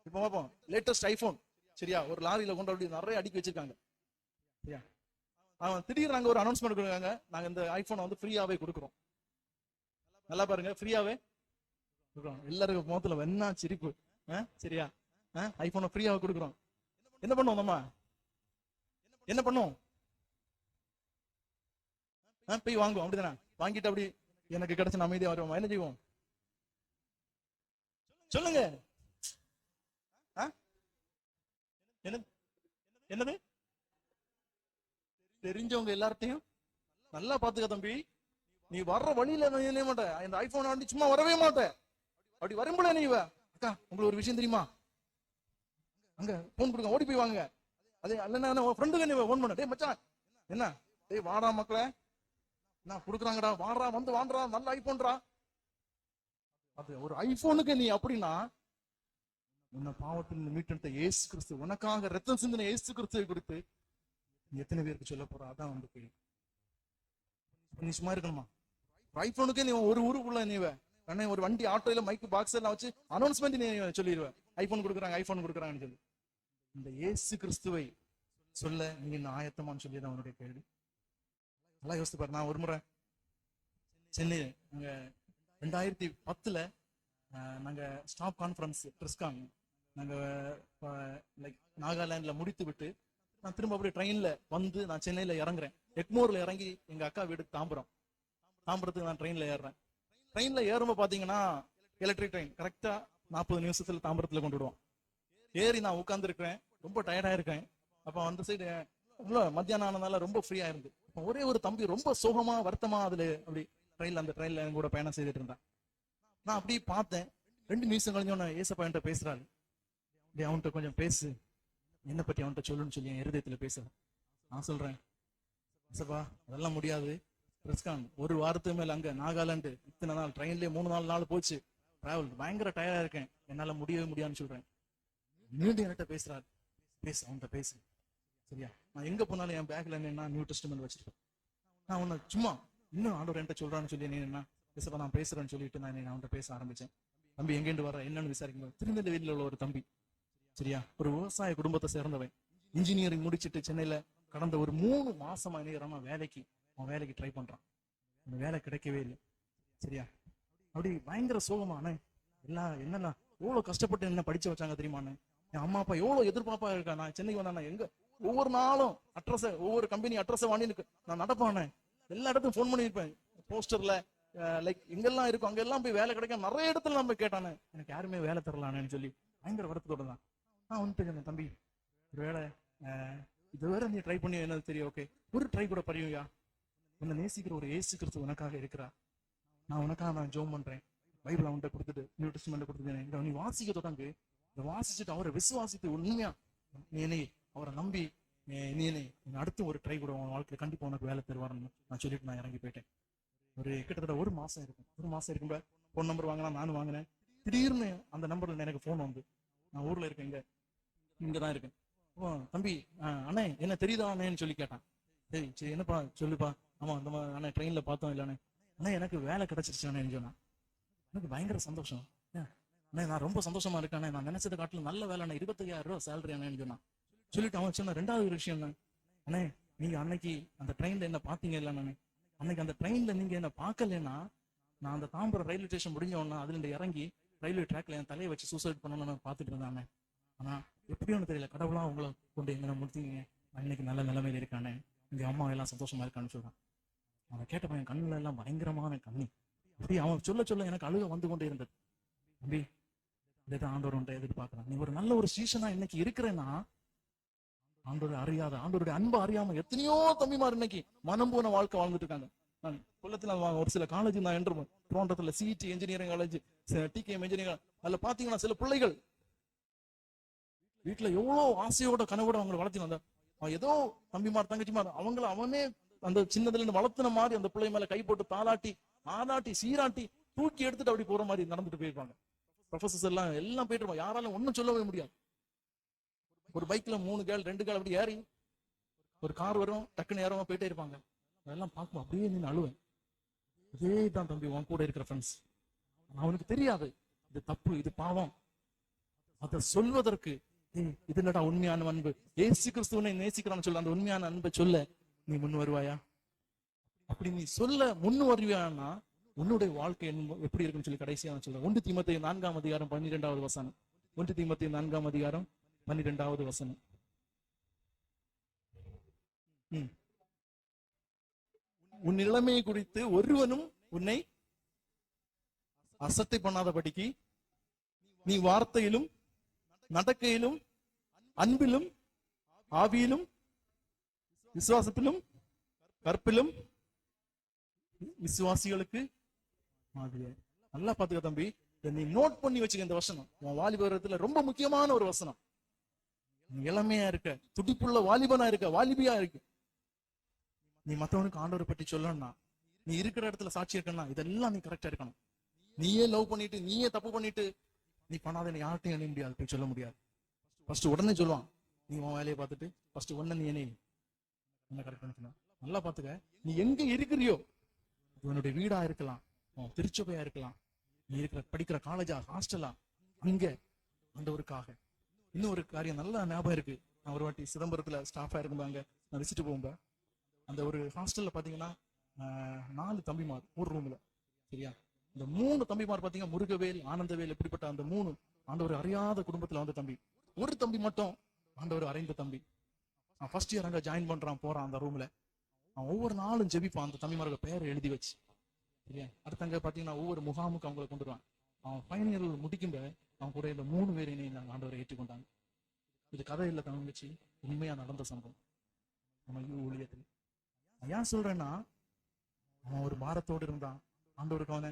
இப்ப பார்ப்போம், லேட்டஸ்ட் ஐபோன், சரியா, ஒரு லாரியில கொண்டு அப்படி நிறைய அடுக்கி வச்சிருக்காங்க. சரியா? அவன் திடீர்னு நாங்க ஒரு அனௌன்ஸ்மெண்ட் கொடுக்குறாங்க, நாங்க இந்த ஐபோனை ஃப்ரீயாவே கொடுக்குறோம். நல்லா பாருங்க, ஃப்ரீயாவே கொடுக்குறோம். எல்லாருக்கும் முகத்துல வெண்ணா சிரிப்பு. சரியா? ஐபோனை ஃப்ரீயாவே கொடுக்குறோம். என்ன பண்ணுவோம் நம்ம? என்ன பண்ணுவோம்? போய் வாங்குவோம், அப்படிதானே? வாங்கிட்டு அப்படி எனக்கு கிடைச்ச அமைதியா வருவோம். என்ன செய்வோம்? சொல்லுங்க. என்னது? தெரிஞ்சவங்க எல்லார்ட்டையும் நல்லா பாத்துக்க தம்பி, நீ வர்ற வழியில என்ன மாட்ட, இந்த ஐபோன் வாங்கி சும்மா வரவே மாட்டேன். அப்படி வரும்போது நீ அக்கா உங்களுக்கு ஒரு விஷயம் தெரியுமா, அங்க போன் கொடுங்க, ஓடி போய் வாங்க. அதே அல்ல ஃப்ரெண்டுக்கு நீ போன் பண்ண, டேய் மச்சான் என்ன, டேய் வாடா மக்களே, நான் கொடுக்குறாங்கடா, வாடுறா, வந்து வாண்டா, நல்ல ஐபோன்டா. அது ஒரு ஐபோனுக்கு நீ அப்படின்னா உன்னை பாவத்தில் மீட்டெடுத்த இயேசு கிறிஸ்து, உனக்காக ரத்தம் சிந்தின இயேசு கிறிஸ்துவை குறித்து எத்தனை பேருக்கு சொல்ல போற? அதான் கேள்வி. நீ சும்மா இருக்கணுமா? ஐபோனுக்கே நீ ஒரு ஊருக்குள்ள நீ ஒரு வண்டி ஆட்டோல மைக்கு பாக்ஸ் எல்லாம் வச்சு அனௌன்ஸ்மெண்ட் நீ சொல்லிடுவேன், ஐபோன் கொடுக்குறாங்க, ஐபோன் கொடுக்குறாங்கன்னு சொல்லி. இந்த இயேசு கிறிஸ்துவை சொல்ல நீங்க இந்த ஆயத்தமான்னு சொல்லி தான் அவனுடைய கேள்வி. நல்லா யோசித்து பாரு. நான் ஒரு முறை சென்னை 2010 நாங்க ஸ்டாப் கான்ஃபரன்ஸ் ட்ரிஸ்கான் நாங்க லைக் நாகாலாந்துல முடித்து விட்டு நான் திரும்ப அப்படியே ட்ரெயின்ல வந்து நான் சென்னையில இறங்குறேன். எக்மோர்ல இறங்கி எங்க அக்கா வீடு தாம்பரத்துக்கு நான் ட்ரெயின்ல ஏறுறேன். ட்ரெயின்ல ஏறும்போது பாத்தீங்கன்னா எலக்ட்ரிக் ட்ரெயின் கரெக்டா 40 நிமிஷத்துல தாம்பரத்துல கொண்டு விடுவோம். ஏறி நான் உட்கார்ந்து இருக்கிறேன், ரொம்ப டயர்டா இருக்கேன். அப்ப அந்த சைடு மத்தியானம் ஆனதால ரொம்ப ஃப்ரீயா இருந்து ஒரே ஒரு தம்பி ரொம்ப சோகமா வருத்தமா அதுல அப்படி அந்த ட்ரெயின்ல என் கூட பயணம் செய்துட்டு இருந்தேன். நான் அப்படி பார்த்தேன். 2 நிமிஷம் கழிஞ்சோன்னு ஏசப்பா என்கிட்ட பேசுறாரு, அவன்கிட்ட கொஞ்சம் பேசு, என்ன பத்தி அவன்கிட்ட சொல்லுன்னு சொல்லி என் இருதயத்துல பேசுறேன். நான் சொல்றேன், ஏசப்பா அதெல்லாம் முடியாது, ரிஸ்கான் ஒரு வாரத்துக்கு மேல அங்க நாகாலாந்து இத்தனை நாள் ட்ரெயின்லயே 3-4 நாள் போச்சு, டிராவல் பயங்கர டயர்டா இருக்கேன், என்னால முடியவே முடியாதுன்னு சொல்றேன். மீண்டும் என்கிட்ட பேசுறாரு, அவன்கிட்ட பேசு, சரியா? நான் எங்க போனாலும் என் பேக்ல என்ன நியூ டெஸ்டமென்ட் வச்சிருக்கேன். நான் உன்னை சும்மா இன்னும் ஆண்டவர் என்கிட்ட சொல்றான்னு சொல்லி நீ என்ன பேசப்பா நான் பேசுறேன்னு சொல்லிட்டு நான் அவன்கிட்ட பேச ஆரம்பிச்சேன். தம்பி எங்கேண்டு வர என்னன்னு விசாரிக்கும். திருநெல்வேலியில உள்ள ஒரு தம்பி, சரியா, ஒரு விவசாய குடும்பத்தை சேர்ந்தவன், இன்ஜினியரிங் முடிச்சுட்டு சென்னையில கடந்த ஒரு 3 மாசமா நேரமா வேலைக்கு ட்ரை பண்றான். அந்த வேலை கிடைக்கவே இல்லை. சரியா? அப்படி பயங்கர சோகமான எல்லாம் என்னெல்லாம் எவ்வளவு கஷ்டப்பட்டு என்ன படிச்சு வச்சாங்க தெரியுமாண்ணே. என் அம்மா அப்பா எவ்வளவு எதிர்பார்ப்பா இருக்கா. நான் சென்னைக்கு வந்தேன், எங்க ஒவ்வொரு நாளும் ஒவ்வொரு கம்பெனி அட்ரஸை வாங்கி நான் நடப்பானே, எல்லா இடத்துக்கும் போன் பண்ணிருப்பேன், போஸ்டர்ல லைக் எங்கெல்லாம் இருக்கும் அங்கெல்லாம் போய் வேலை கிடைக்க நிறைய இடத்துல நம்ம கேட்டானே, எனக்கு யாருமே வேலை தரலான்னு சொல்லி பயங்கர வருத்தத்தோட தான் நான் வந்துட்டு தம்பி ஒரு வேலை இது வேற நீ ட்ரை பண்ணி என்னது தெரியும், ஓகே ஒரு ட்ரை கூட படியா, உன்னை நேசிக்கிற ஒரு இயேசு கிறிஸ்து உனக்காக இருக்கிறா, நான் ஜெபம் பண்றேன், பைபிள் அவன்கிட்ட கொடுத்துட்டு நியூ டெஸ்டமென்ட் கொடுத்துட்டு நீ வாசிக்க தொடங்கு, இதை வாசிச்சுட்டு அவரை விசுவாசித்து உண்மையா நீ அவரை நம்பி நீ அடுத்து ஒரு ட்ரை கூட உன் வாழ்க்கையில கண்டிப்பா உனக்கு வேலை தருவாருன்னு நான் சொல்லிட்டு நான் இறங்கி போயிட்டேன். ஒரு கிட்டத்தட்ட ஒரு மாசம் இருக்கும் போன் நம்பர் வாங்கினா நானும் வாங்கினேன். திடீர்னு அந்த நம்பர்ல எனக்கு போன் வந்து, நான் ஊர்ல இருக்கேன், இங்கதான் இருக்கேன். தம்பி அண்ணே என்ன தெரியுதா அண்ணேன்னு சொல்லி கேட்டான். சரி என்னப்பா சொல்லுப்பா. ஆமா இந்த மாதிரி அண்ணே ட்ரெயின்ல பார்த்தோம் இல்லண்ணே, அண்ணே எனக்கு வேலை கிடைச்சிருச்சு அண்ணேன்னு சொன்னான். எனக்கு பயங்கர சந்தோஷம். அண்ணே நான் ரொம்ப சந்தோஷமா இருக்கேன், நான் நினைச்சது காட்டிலும் நல்ல வேலை அண்ணே, 25,000 ரூபாய் சேலரி அண்ணேன்னு சொன்னான். சொல்லிட்டு அவன் சொன்ன 2வது ஒரு விஷயம் தான், அண்ணே நீங்க அன்னைக்கு அந்த ட்ரெயின்ல என்ன பாத்தீங்க இல்ல அண்ணே, அன்னைக்கு அந்த ட்ரெயின்ல நீங்க என்ன பார்க்கலன்னா நான் அந்த தாம்பரம் ரயில்வே ஸ்டேஷன் முடிஞ்சோன்னா அதுல இறங்கி ரயில்வே ட்ராக்ல என் தலையை வச்சு சூசைட் பண்ணணும்னு பார்த்துட்டு இருந்தானே. ஆனா எப்படியோன்னு தெரியல, கடவுளா உங்களை கொண்டு எங்களை முடித்தீங்க, இன்னைக்கு நல்ல நிலைமையில இருக்கானே, எங்க அம்மா எல்லாம் சந்தோஷமா இருக்கான்னு சொல்றான். அதை கேட்டப்ப என் கண்ணுல எல்லாம் பயங்கரமான கண்ணி. அப்படி அவன் சொல்ல சொல்ல எனக்கு அழுக வந்து கொண்டே இருந்தது. தம்பி, இதைதான் ஆண்டவர் உன்ட்ட எதிர்பார்க்கிறான். நீ ஒரு நல்ல ஒரு சீசனா இன்னைக்கு இருக்கிறேன்னா, ஆண்டோரை அறியாத, ஆண்டோருடைய அன்பை அறியாம எத்தனையோ தம்பிமார் இன்னைக்கு மனம் போன வாழ்க்கை வாழ்ந்துட்டு இருக்காங்க. நான் கொல்லத்துல ஒரு சில காலேஜ் நான் என்று தோன்றத்துல CET engineering college, TKM engineering, அதுல பாத்தீங்கன்னா சில பிள்ளைகள் வீட்டுல எவ்வளவு ஆசையோட கனவோட அவங்களை வளர்த்தி வந்த ஏதோ தம்பிமார் தங்கச்சிமார் அவங்கள அவனே அந்த சின்னதுல இருந்து வளர்த்துன மாதிரி அந்த பிள்ளை மேல கை போட்டு தாளாட்டி ஆளாட்டி சீராட்டி தூக்கி எடுத்துட்டு அப்படி போற மாதிரி நடந்துட்டு போயிருப்பாங்க. ப்ரொஃபசர்ஸ் எல்லாம் போயிட்டு இருப்பாங்க. யாராலும் ஒன்னும் சொல்லவே முடியாது. ஒரு பைக்ல 3 கேள் 2 கேள் அப்படி ஏறி ஒரு கார் வரும், டக்குன்னு ஏறவங்க போயிட்டே இருப்பாங்க. அதெல்லாம் பார்க்கும் அப்படியே நின்று அழுவேன். இதே தான் தம்பி உன் கூட இருக்கிற ஃப்ரெண்ட்ஸ். அவனுக்கு தெரியாது இது தப்பு, இது பாவம். அதை சொல்வதற்கு இது என்னடா உண்மையான அன்பு, ஏசு கிறிஸ்துவனை நேசிக்கிறான்னு சொல்ல, அந்த உண்மையான அன்பை சொல்ல நீ முன் வருவாயா? அப்படி நீ சொல்ல முன் வருவியான்னா உன்னுடைய வாழ்க்கை எப்படி இருக்குன்னு சொல்லி கடைசியா சொல்ல 1 தீமோத்தேயு 4ஆம் அதிகாரம் 12வது வசனம். 1 தீமோத்தேயு 4ஆம் அதிகாரம் 12வது வசனம். உன் நிலைமையை குறித்து ஒருவனும் உன்னை அசட்டை பண்ணாதபடிக்கு நீ வார்த்தையிலும் நடக்கையிலும் அன்பிலும் ஆவியிலும் விசுவாசத்திலும் கற்பிலும் விசுவாசிகளுக்கு மாதிரியா. நல்லா பாத்துக்க தம்பி, நீ நோட் பண்ணி வச்சுக்க. இந்த வசனம் உன் வாலிபத்துல ரொம்ப முக்கியமான ஒரு வசனம். நீ இளமையா இருக்க, துடிப்புள்ள வாலிபனா இருக்க, வாலிபியா இருக்கு. நீ மத்தவனுக்கு ஆண்டவரை பற்றி சொல்லணும்னா, நீ இருக்கிற இடத்துல சாட்சி இருக்கணும்னா இதெல்லாம் நீ கரெக்டா இருக்கணும். நீயே லவ் பண்ணிட்டு நீயே தப்பு பண்ணிட்டு நீ பண்ணாத யார்ட்டையும் அணிய முடியாது, போய் சொல்ல முடியாது. ஃபர்ஸ்ட் உடனே சொல்லுவான், நீ உன் வேலையை பார்த்துட்டு ஃபர்ஸ்ட் உடனே நீ என்ன கரெக்ட் பண்ணிக்கணும். நல்லா பாத்துக்க, நீ எங்க இருக்கிறியோ, உன்னுடைய வீடா இருக்கலாம், திருச்சபையா இருக்கலாம், நீ இருக்கிற படிக்கிற காலேஜா ஹாஸ்டலா, அங்க ஆண்டவருக்காக. இன்னும் ஒரு காரியம் நல்லா ஞாபகம் இருக்கு. நான் ஒரு வாட்டி சிதம்பரத்துல ஸ்டாஃபா இருக்கும்போது நான் விசிட்டு போகும்போது அந்த ஒரு ஹாஸ்டல்ல பாத்தீங்கன்னா 4 தம்பிமார் ஒரு ரூம்ல. சரியா, இந்த 3 தம்பிமார் பாத்தீங்கன்னா முருகவேல், ஆனந்தவேல், எப்படிப்பட்ட அந்த 3 ஆண்டவர் அறியாத குடும்பத்துல வந்த தம்பி. ஒரு தம்பி மட்டும் ஆண்டவர் அறிந்த தம்பி. நான் ஃபர்ஸ்ட் இயர் அங்க ஜாயின் பண்றான், போறான் அந்த ரூம்ல. அவன் ஒவ்வொரு நாளும் ஜெபிப்பான் அந்த தம்பிமாரோட பெயரை எழுதி வச்சு. சரியா, அடுத்தங்க பாத்தீங்கன்னா ஒவ்வொரு முகாமுக்கு அவங்களை கொண்டு வருவான். அவன் ஃபைனல் முடிக்கும் அவன் கூட இந்த 3 பேரையும் நாங்கள் ஆண்டவரை ஏற்றுக்கொண்டாங்க. இது கதை இல்லை தங்கச்சி, உண்மையா நடந்த சம்பவம் நம்ம ஊழியத்தில். ஏன் சொல்றேன்னா, அவன் ஒரு பாரத்தோடு இருந்தான் ஆண்டவருக்கு.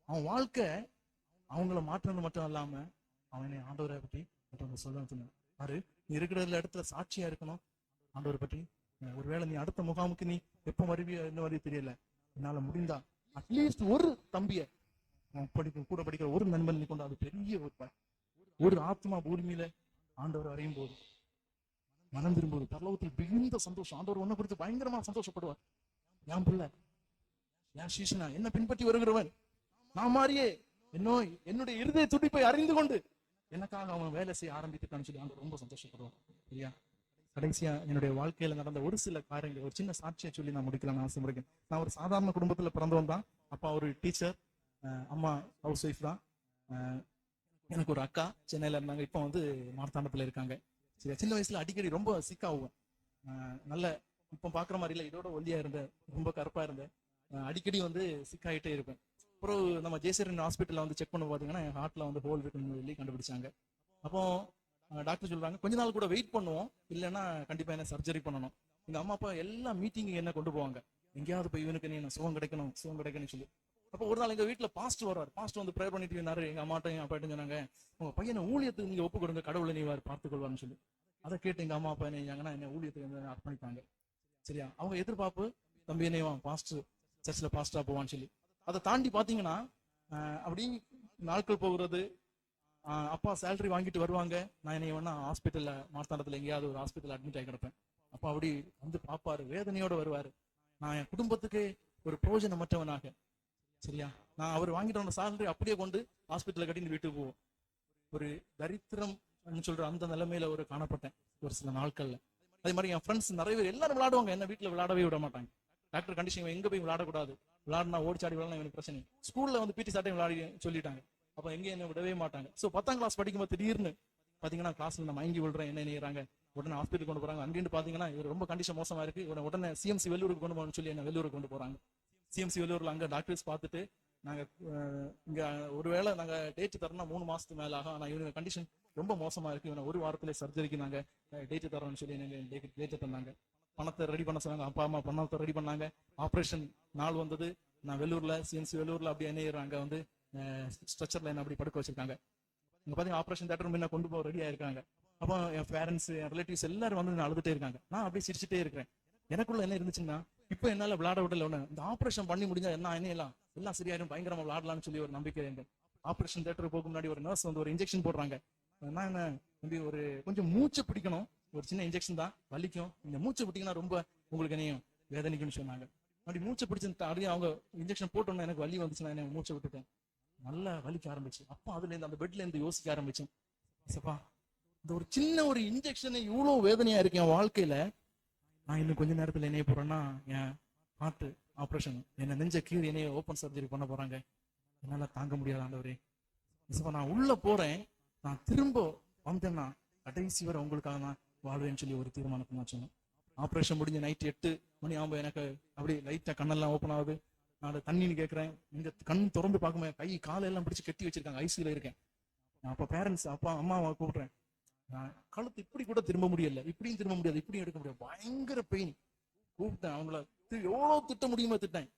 அவன் வாழ்க்கை அவங்கள மாற்றினது மட்டும் இல்லாம அவனை ஆண்டவரை பற்றி மற்றவங்க சொல்ல பாரு, நீ இருக்கிற இடத்துல சாட்சியா இருக்கணும் ஆண்டவரை பற்றி. ஒருவேளை நீ அடுத்த முகாமுக்கு நீ எப்ப வருவியோ என்ன வரையும் தெரியல, என்னால முடிந்தா அட்லீஸ்ட் ஒரு தம்பிய கூட படிக்கிற ஒரு நண்பன் நீ கொண்டு, அது பெரிய ஒரு ஆத்மா பூமியில ஆண்டவர் அறியும் போது மனம் திரும்புவது பரலோகத்தில் மிகுந்த சந்தோஷம். ஆண்டவர் ஒன்ன குறித்து பயங்கரமா சந்தோஷப்படுவார். என் பிள்ளை, என் சீசனா, என்ன பின்பற்றி வருகிறவன் நான் மாதிரியே என்னுடைய இருதய துடிப்பை அறிந்து கொண்டு எனக்காக அவன் வேலை செய்ய ஆரம்பித்துட்டான்னு சொல்லி ஆண்டவர் ரொம்ப சந்தோஷப்படுவான். சரியா, கடைசியா என்னுடைய வாழ்க்கையில நடந்த ஒரு சில காரியங்கள் ஒரு சின்ன சாட்சியை சொல்லி நான் முடிக்கலாம்னு ஆசைப்படுறேன். நான் ஒரு சாதாரண குடும்பத்துல பிறந்தவன் தான். அப்பா ஒரு டீச்சர், அம்மா ஹவுஸ் ஒய்ஃப் தான். எனக்கு ஒரு அக்கா சென்னையில இருந்தாங்க, இப்போ மார்த்தாண்டத்துல இருக்காங்க. சரி, சின்ன வயசுல அடிக்கடி ரொம்ப சிக்காகுவேன். நல்ல இப்போ பாக்குற மாதிரி இல்லை, இதோட ஒல்லியா இருந்தேன், ரொம்ப கருப்பா இருந்தேன். அடிக்கடி சிக்காயிட்டே இருப்பேன். அப்புறம் நம்ம ஜேசரன் ஹாஸ்பிட்டல்ல செக் பண்ண பாத்தீங்கன்னா என் ஹார்ட்ல ஹோல் இருக்குன்னு சொல்லி கண்டுபிடிச்சாங்க. அப்போ டாக்டர் சொல்றாங்க கொஞ்ச நாள் கூட வெயிட் பண்ணுவோம், இல்லைன்னா கண்டிப்பா என்ன சர்ஜரி பண்ணணும். எங்க அம்மா அப்பா எல்லா மீட்டிங் என்ன கொண்டு போவாங்க, எங்கேயாவது போய் இவனுக்கு நீ சுகம் கிடைக்கணும்னு சொல்லி. அப்போ ஒரு நாள் எங்க வீட்டுல பாஸ்ட் வர்றாரு. பாஸ்ட் ப்ரேயர் பண்ணிட்டு இருந்தாரு. எங்க அம்மாட்டையும் அப்பாட்டும் சொன்னாங்க, உங்க பையனை ஊழியத்துக்கு நீங்க ஒப்பு கொடுங்க, கடவுளை நீ பார்த்துக்கொள்வான்னு சொல்லி. அதை கேட்டு எங்க அம்மா அப்பா என்ன ஊழியத்துக்கு அர்ப்பணித்தாங்க. சரியா, அவங்க எதிர்பார்ப்பு தம்பி என்னையும் பாஸ்ட் சர்ச்சில் பாஸ்டா போவான்னு சொல்லி. அதை தாண்டி பாத்தீங்கன்னா அப்படி நாட்கள் போகிறது. அப்பா சேலரி வாங்கிட்டு வருவாங்க. நான் என்னை ஹாஸ்பிட்டல்ல மார்த்தாண்டத்துல எங்கேயாவது ஒரு ஹாஸ்பிட்டல் அட்மிட் ஆகி கிடப்பேன். அப்பா அப்படி பாப்பாரு, வேதனையோட வருவாரு. நான் என் குடும்பத்துக்கு ஒரு பிரயோஜனமற்றவனாக. சரியா, நான் அவர் வாங்கிட்டு வந்த சேலரி அப்படியே கொண்டு ஹாஸ்பிட்டல்ல கட்டி வீட்டுக்கு போவோம். ஒரு தரித்திரம் சொல்ற அந்த நிலைமையில காணப்பட்டேன் ஒரு சில நாட்கள்ல. அதே மாதிரி என் ஃப்ரெண்ட்ஸ் நிறைய பேர் எல்லாரும் விளையாடுவாங்க, என்ன வீட்டுல விளையாடவே விட மாட்டாங்க. டாக்டர் கண்டிஷன் எங்க போய் விளையாடக்கூடாது, விளையாடினா ஓடிச்சாடி விளையாட எனக்கு பிரச்சனை. ஸ்கூல்ல பிடி சாட்டையும் விளையாடி சொல்லிட்டாங்க. அப்ப எங்க என்ன விடவே மாட்டாங்க. சோ 10ஆம் கிளாஸ் படிக்கும்போது திடீர்னு பாத்தீங்கன்னா கிளாஸ்ல நான் மயங்கி விழுறேன், என்ன நினைக்கிறாங்க, உடனே ஹாஸ்பிட்டல் கொண்டு போறாங்க. அங்கிருந்து பாத்தீங்கன்னா இவர் ரொம்ப கண்டிஷன் மோசமா இருக்கு, உடனே சிஎம்சி வெள்ளூருக்கு கொண்டு போகணும்னு சொல்லி என்ன வெள்ளூருக்கு கொண்டு போறாங்க. சிஎம்சி வெள்ளூர்ல அங்க டாக்டர்ஸ் பார்த்துட்டு நாங்க இங்க ஒருவேளை நாங்க டேட் தரோம்னா 3 மாசத்துக்கு மேல ஆகும். ஆனா இவங்க கண்டிஷன் ரொம்ப மோசமா இருக்கு, இவனை ஒரு வாரத்திலே சர்ஜரிக்கு நாங்க டேட் தரோம்னு சொல்லி எனக்கு டேட் தந்தாங்க. பணத்தை ரெடி பண்ண சொன்னாங்க, அப்பா அம்மா பணத்தை ரெடி பண்ணாங்க. ஆப்ரேஷன் நாள் வந்தது. நான் வெள்ளூர்ல சிஎன்சி வெள்ளூர்ல அப்படி என்ன அங்க வந்து ஸ்ட்ரெச்சர்ல என்ன அப்படி படுக்க வச்சிருக்காங்க. இங்க பாத்தீங்கன்னா ஆப்ரேஷன் தியேட்டர் முன்ன கொண்டு போக ரெடியா இருக்காங்க. அப்போ என் பேரண்ட்ஸ் என் ரிலேட்டிவ்ஸ் எல்லாரும் வந்து அழுதுட்டே இருக்காங்க. நான் அப்படியே சிரிச்சுட்டே இருக்கிறேன். எனக்குள்ள என்ன இருந்துச்சுன்னா, இப்போ என்னால விளையாட விடல ஒண்ணு, இந்த ஆப்ரேஷன் பண்ணி முடிஞ்சா என்ன எல்லாம் சரியாயிரும், பயங்கரமா விளையாடலாம்னு சொல்லி ஒரு நம்பிக்கை இருந்தேன். ஆப்ரேஷன் தியேட்டருக்கு போக முன்னாடி ஒரு நர்ஸ் வந்து ஒரு இன்ஜெக்ஷன் போடுறாங்க. நான் என்ன தம்பி, ஒரு கொஞ்சம் மூச்சு பிடிக்கணும், ஒரு சின்ன இன்ஜெக்ஷன் தான், வலிக்கும், இந்த மூச்சு பிடிக்கணும், ரொம்ப உங்களுக்கு என்னையும் வேதனைக்குன்னு சொன்னாங்க. அப்படி மூச்சு பிடிச்சு அப்படியே அவங்க இன்ஜெக்ஷன் போட்டோன்னா எனக்கு வலி வந்துச்சுன்னா என்ன மூச்சை விட்டுட்டேன். நல்லா வலிக்க ஆரம்பிச்சு. அப்போ அதுல இருந்து அந்த பெட்ல இருந்து யோசிக்க ஆரம்பிச்சேன், சப்பா இந்த ஒரு சின்ன ஒரு இன்ஜெக்ஷன் இவ்வளவு வேதனையா இருக்கு என் வாழ்க்கையில. நான் இன்னும் கொஞ்ச நேரத்துல என்ன போறேன்னா, என் ஹார்ட் ஆப்ரேஷன், என்ன நெஞ்ச கீழ் என்னைய ஓப்பன் சர்ஜரி பண்ண போறாங்க, என்னால தாங்க முடியாது ஆண்டவரே. நான் உள்ள போறேன், நான் திரும்ப வந்தேன்னா கடைசி வரை உங்களுக்காக நான் வாழ்வேன்னு சொல்லி ஒரு தீர்மானத்தை நான் சொன்னேன். ஆப்ரேஷன் முடிஞ்ச நைட் 8 மணி ஆகும்போது எனக்கு அப்படி லைட்டா கண்ணெல்லாம் ஓப்பன் ஆகுது. நான் தண்ணின்னு கேட்கறேன். இங்க கண் திறந்து பார்க்கும்போது கை காலெல்லாம் பிடிச்சு கட்டி வச்சிருக்காங்க, ஐசியூல இருக்கேன். அப்ப பேரண்ட்ஸ் அப்பா அம்மாவை கூப்பிடுறேன். கழுத்து இப்படி கூட திரும்ப முடியல, இப்படியும் திரும்ப முடியாது, இப்படியும் எடுக்க முடியாது, பயங்கர பெயின். கூப்பிட்டேன் அவங்கள, எவ்வளவு திட்ட முடியுமோ திட்டேன்.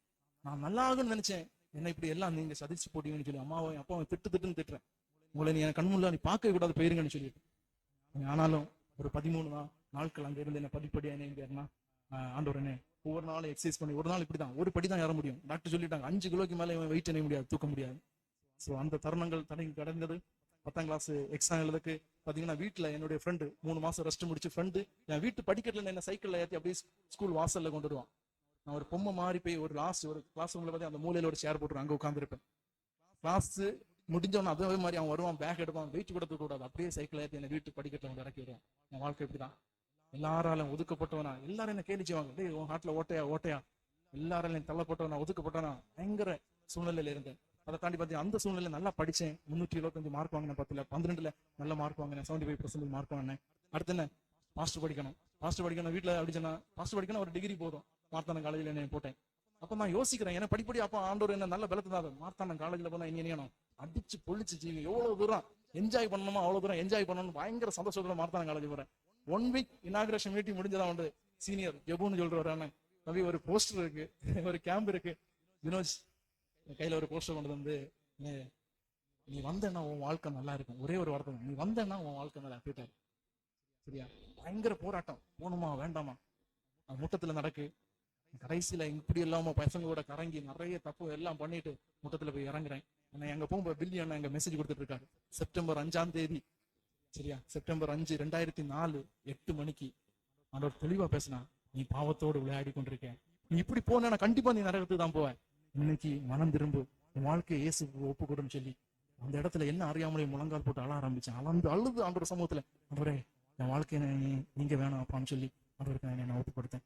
நான் நல்லா ஆகுன்னு நினைச்சேன், என்ன இப்படி எல்லாம் நீங்க சதிச்சு போட்டீங்கன்னு சொல்லி அம்மாவை அப்பாவை திட்டுன்னு திட்டுறேன். உங்களை நீ என் கண்முள்ள நீ பார்க்க கூடாது, போயிருங்கன்னு சொல்லிட்டு. ஆனாலும் ஒரு 13 நாட்கள் அங்க இருந்து என்ன படிப்படியா என்ன ஆண்டவர் என்ன ஒவ்வொரு நாளும் எக்ஸசைஸ் பண்ணி, ஒரு நாள் இப்படிதான் ஒரு படி தான் ஏற முடியும். டாக்டர் சொல்லிட்டாங்க 5 கிலோக்கு மேல வெயிட் என்ன முடியாது, தூக்க முடியாது. ஸோ அந்த தருணங்கள் கடந்தது. 10ஆம் கிளாஸ் எக்ஸாம் எழுதுக்கு பாத்தீங்கன்னா வீட்டுல என்னுடைய ஃப்ரெண்டு 3 மாசம் ரெஸ்ட் முடிச்சு ஃப்ரெண்டு என் வீட்டு படிக்கட்டுல என்ன சைக்கிள்ல ஏற்றி அப்படியே ஸ்கூல் வாசல்ல கொண்டு வருவான். நான் ஒரு பொம்மை மாறி போய் ஒரு கிளாஸ் ரூம்ல பார்த்து அந்த மூலையில ஒரு சேர் போட்டுருவேன், அங்க உட்காந்துருப்பேன். கிளாஸ் முடிஞ்சவன அதே மாதிரி அவன் வருவான், பேக் எடுப்பான், வெயிட் கூட தூக்க கூடாது, அப்படியே சைக்கிள் ஏற்றி என்ன வீட்டு படிக்கட்டுல வந்து இறக்கி வருவான். என் வாழ்க்கை இப்படிதான். எல்லாராலும் ஒதுக்கப்பட்டவனா, எல்லாரும் என்ன கேலிச்சுவாங்க, டேய் உன் ஹார்ட்ல ஓட்டையா, எல்லாராலையும் தள்ளப்பட்டவனா, ஒதுக்கப்பட்டவனா, பயங்கர சூழ்நிலையில இருந்தேன். அதை தாண்டி பார்த்தீங்கன்னா அந்த சூழ்நிலை நல்லா படிச்சேன். 325 மார்க் வாங்கினேன். 12ல நல்ல மார்க் வாங்கினேன், 75% மார்க் வாங்கினேன். அடுத்து என்ன, மாஸ்டர் படிக்கணும் வீட்டுல அப்படி சொன்னா, மாஸ்டர் படிக்கணும் ஒரு டிகிரி போதும். மார்த்தாண்டம் காலேஜ்ல என்ன போட்டேன். அப்ப நான் யோசிக்கிறேன், ஏன்னா படிப்படி அப்பா ஆண்டவர் என்ன நல்ல பலத்தை தான். மார்த்தாண்டம் காலேஜ்ல போனா இனியனும் அடிச்சு பொழிச்சு ஜீவி எவ்வளவு தூரம் என்ஜாய் பண்ணணுமோ அவ்வளவு தூரம் என்ஜாய் பண்ணணும், பயங்கர சந்தோஷத்துல மார்த்தாண்டம் காலேஜ் போறேன். 1 வீக் இனாகிரேஷன் மீட்டிங் முடிஞ்சதான் வந்து சீனியர் ஜெபுன்னு சொல்றாரு, தம்பி ஒரு போஸ்டர் இருக்கு, ஒரு கேம்ப் இருக்கு, வினோஜ் கையில ஒரு போஸ்டர் கொண்டு வந்து, நீ வந்தேன்னா உன் வாழ்க்கை நல்லா இருக்கும், ஒரே ஒரு வார்த்தை, நீ வந்தேன்னா உன் வாழ்க்கை நல்லா கேட்டாரு. சரியா, பயங்கர போராட்டம், போகணுமா வேண்டாமா, முட்டத்துல நடக்கு. கடைசியில இப்படி இல்லாம பசங்களோட கறங்கி நிறைய தப்பு எல்லாம் பண்ணிட்டு முட்டத்துல போய் இறங்குறேன். எங்க போகும்போது பில்லி அண்ணா எங்க மெசேஜ் கொடுத்துட்டு இருக்காரு, செப்டம்பர் 5ஆம் தேதி, சரியா, செப்டம்பர் 5 2004 8 மணிக்கு ஆண்டவர் தெளிவா பேசினா, நீ பாவத்தோடு விளையாடி கொண்டிருக்க, நீ இப்படி போனா கண்டிப்பா நீ நரகத்துக்கு தான் போவ, இன்னைக்கு மனம் திரும்பு, உன் வாழ்க்கையை இயேசு ஒப்பு கொடுன்னு சொல்லி அந்த இடத்துல என்ன அறியாமலே முழங்கால் போட்டு அழ ஆரம்பிச்சேன். அழுது ஆண்டவர் சமூகத்துல, ஆண்டவரே என் வாழ்க்கையை நீங்க வேணும் அப்பான்னு சொல்லி ஆண்டவருக்கு நான் ஒப்பு கொடுத்தேன்.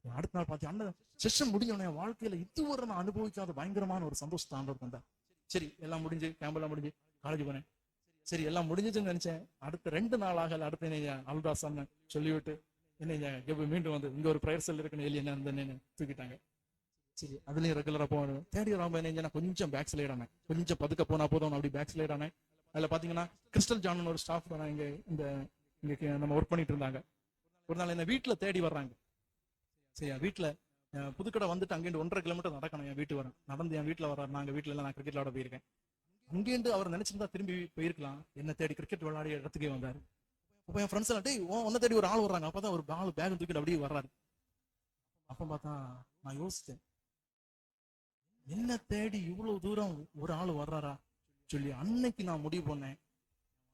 அடுத்த நாள் பார்த்து அந்த செஷன் முடிஞ்சோடனே வாழ்க்கையில இதுவரை நான் அனுபவிக்காத பயங்கரமான ஒரு சந்தோஷத்தை ஆண்டவர் தந்தார். சரி எல்லாம் முடிஞ்சு, கேம்ப் எல்லாம் முடிஞ்சு காலேஜ் போனேன். சரி எல்லாம் முடிஞ்சுன்னு நினைச்சேன். அடுத்த 2 நாள் ஆகல, அடுத்த என்ன அல்தாஸ் சொல்லிவிட்டு என்ன மீண்டும் வந்து இங்க ஒரு பிரயர் செல் இருக்குன்னு எழுதி என்ன தூக்கிட்டாங்க. சரி அதுலயும் ரெகுலரா போகணும். தேர்ட் இயர் ஆகும்போது என்ன கொஞ்சம் பேக் ஸ்லைட் ஆனேன், கொஞ்சம் பதுக்க போனா போதும் அப்படி பேக் ஸ்லைட் ஆனேன். அதுல பாத்தீங்கன்னா கிறிஸ்டல் ஜான் ஒரு ஸ்டாஃப் இங்க நம்ம ஒர்க் பண்ணிட்டு இருந்தாங்க. ஒரு நாள் என்ன வீட்டுல தேடி வர்றாங்க. சரியா, வீட்டுல புதுக்கடை வந்துட்டு அங்கேருந்து 1.5 கிலோமீட்டர் நடக்கணும் என் வீட்டு வரேன். நடந்து என் வீட்டுல வர்றாரு. நாங்க வீட்டுல எல்லாம் நான் கிரிக்கெட் விளையாட போயிருக்கேன். அங்கேருந்து அவர் நினைச்சிருந்தா திரும்பி போயிருக்கலாம், என்ன தேடி கிரிக்கெட் விளையாடிய இடத்துக்கே வந்தாரு. அப்ப என் ஃப்ரெண்ட்ஸ் எல்லாம், டேய் உன்னை தேடி ஒரு ஆள் வர்றாங்க. அப்பதான் ஒரு பேக் தூக்கிட்டு அப்படியே வர்றாரு. அப்ப பார்த்தா நான் யோசித்தேன், என்ன தேடி இவ்வளவு தூரம் ஒரு ஆள் வர்றாரா சொல்லி அன்னைக்கு நான் முடிவு பண்ணேன்,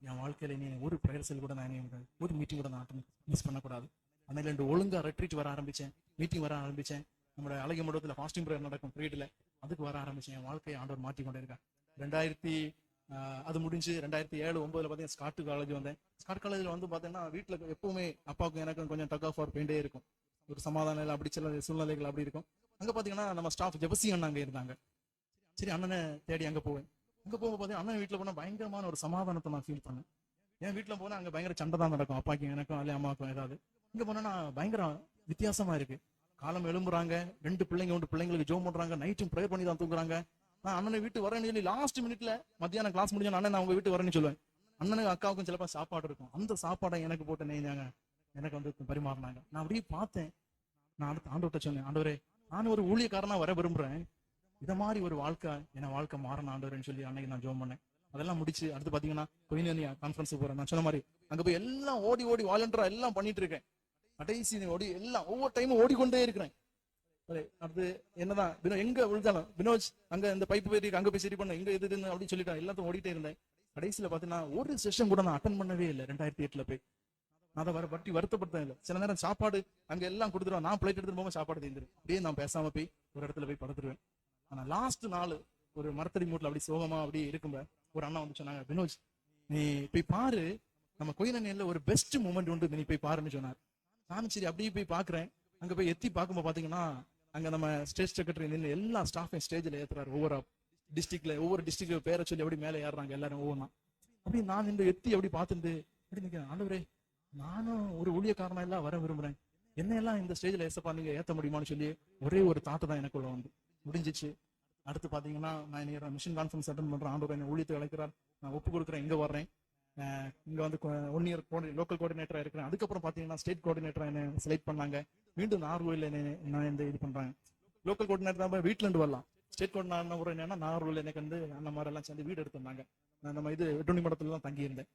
என் வாழ்க்கையில நீ ஒரு பிரயர் செல் கூட நான் ஒரு மீட்டிங் கூட நான் மிஸ் பண்ணக்கூடாது. அன்னையில 2 ஒழுங்கா ரெட்ரீட் வர ஆரம்பிச்சேன், மீட்டிங் வர ஆரம்பிச்சேன். நம்மளோட அழகிய மண்டபத்துல ஃபாஸ்டிங் பிரேயர் நடக்கும் பீரியட்ல, அதுக்கு வர ஆரம்பிச்சேன். என் வாழ்க்கையை ஆண்டவர் மாற்றி கொண்டே இருக்கேன். 2000 அது முடிஞ்சு 2007 9 பார்த்தீங்கன்னா ஸ்காட் காலேஜ் வந்தேன். ஸ்காட் காலேஜ்ல வந்து பார்த்தீங்கன்னா வீட்டுல எப்பவுமே அப்பாவுக்கும் எனக்கும் கொஞ்சம் டக் ஆஃப் பெயிண்டே இருக்கும், ஒரு சமாதானம் அப்படி சில சூழ்நிலைகள் அப்படி இருக்கும். அங்க பாத்தீங்கன்னா நம்ம ஸ்டாஃப் ஜெபசி அண்ணன் அங்க இருந்தாங்க. சரி அண்ணனை தேடி அங்க போவேன். அங்க போக பார்த்தீங்கன்னா அண்ணன் வீட்டுல போனா பயங்கரமான ஒரு சமாதானத்தை நான் ஃபீல் பண்ணேன். என் வீட்டுல போனா அங்க பயங்கர சண்டை தான் நடக்கும், அப்பாக்கும் எனக்கும் அல்ல அம்மாவுக்கும் ஏதாவது. இங்க போனா பயங்கர வித்தியாசமா இருக்கு. காலம் எழும்புறாங்க, 2 பிள்ளைங்க 1 பிள்ளைங்களுக்கு ஜோம் பண்றாங்க, நைட்டும் ப்ரேயர் பண்ணி தான் தூங்குறாங்க. நான் அண்ணனை வீட்டு வரேன்னு சொல்லி லாஸ்ட் மினிட்ல மத்தியானம் கிளாஸ் முடிஞ்ச அண்ணன் நான் உங்க வீட்டு வரேன்னு சொல்லுவேன். அண்ணனுக்கு அக்காவுக்கும் சிலப்பா சாப்பாடு இருக்கும், அந்த சாப்பாடை எனக்கு போட்டு நெய்ஞ்சாங்க, எனக்கு வந்து பரிமாறினாங்க. நான் அப்படியே பார்த்தேன். நான் அடுத்து ஆண்டவர்கிட்ட சொன்னேன், ஆண்டவரே நான் ஒரு ஊழியக்காரனா வர விரும்புறேன், இதை மாதிரி ஒரு வாழ்க்கை என் வாழ்க்கை மாறணும் ஆண்டவரேன்னு சொல்லி அன்னைக்கு நான் ஜெபம் பண்ணேன். அதெல்லாம் முடிச்சு அடுத்து பாத்தீங்கன்னா கொயினியா கான்ஃபரன்ஸுக்கு போறேன். நான் சொன்ன மாதிரி அங்க போய் எல்லாம் ஓடி ஓடி வாலண்டியரா எல்லாம் பண்ணிட்டு இருக்கேன். கடைசி ஓடி எல்லாம் ஒவ்வொரு டைமும் ஓடிக்கொண்டே இருக்கிறேன். அடுத்து என்னதான் எங்க விழுந்தாலும் வினோஜ் அங்க இந்த பைப்பு போயிட்டு அங்க போய் சரி பண்ண இங்க இது அப்படின்னு சொல்லிட்டு எல்லாத்தையும் ஓடிட்டே இருந்தேன். கடைசியில பாத்தீங்கன்னா ஒரு செஷன் கூட நான் அட்டன் பண்ணவே இல்லை 2008 போய். நான் அதை வர பற்றி வருத்தப்படுத்தேன் இல்லை. சில நேரம் சாப்பாடு அங்க எல்லாம் கொடுத்துருவேன், நான் பிளேட் எடுத்துட்டு போக சாப்பாடு தீர்ந்துடும், அப்படியே நான் பேசாம போய் ஒரு இடத்துல போய் படுத்துருவேன். ஆனா லாஸ்ட் நாள் ஒரு மரத்தடி மூட்டில் அப்படி சோகமா அப்படி இருக்கும்ப ஒரு அண்ணா வந்து சொன்னாங்க, வினோஜ் நீ போய் பாரு, நம்ம கொயினில ஒரு பெஸ்ட் மூமெண்ட் உண்டு, நீ போய் பாருன்னு சொன்னார். நானும் சரி அப்படியே போய் பாக்குறேன். அங்க போய் எத்தி பார்க்கும்போது பாத்தீங்கன்னா அங்க நம்ம ஸ்டேட் செக்ரட்டரி நின்று எல்லா ஸ்டாஃபையும் ஸ்டேஜ்ல ஏத்துறாரு. ஒவ்வொரு டிஸ்ட்ரிக்ட்ல பேரை சொல்லி அப்படி மேலே ஏறுறாங்க எல்லாரும் ஒவ்வொன்னா. அப்படி நான் இந்த எத்தி அப்படி பார்த்துட்டு அப்படி நிற்கிறேன், ஆண்டவரே நானும் ஒரு ஊழியக்காரனா எல்லாம் வர விரும்புறேன், என்ன எல்லாம் இந்த ஸ்டேஜ்ல ஏசப்பா நீங்க ஏத்த முடியுமான்னு சொல்லி ஒரே ஒரு தாட்டு தான் எனக்குள்ள வந்து முடிஞ்சிச்சு. அடுத்து பாத்தீங்கன்னா நான் மிஷன் கான்ஃபரன்ஸ் அட்டன் பண்றேன். ஆண்டவர் என்ன ஊழியத்தை அழைக்கிறார், நான் ஒப்பு கொடுக்குறேன், இங்க வர்றேன். இங்க வந்து 1 இயர் லோக்கல் கோஆர்டினேட்டரா இருக்கிறேன். அதுக்கப்புறம் பாத்தீங்கன்னா ஸ்டேட் கோஆர்டினேட்டரா என்ன செலக்ட் பண்ணாங்க. மீண்டும் நாகர்கோவில் நான் இந்த இது பண்றாங்க. லோக்கல் கோஆர்டினேட்டர் தான் வீட்டுல இருந்து வரலாம். ஸ்டேட் கோஆர்டினேட்டர் என்னன்னா நாகர்கோவில் எனக்கு வந்து அந்த மாதிரி எல்லாம் சேர்ந்து வீடு எடுத்திருந்தாங்க. நான் நம்ம இது வெட்டுணி மடத்துல தான் தங்கி இருந்தேன்.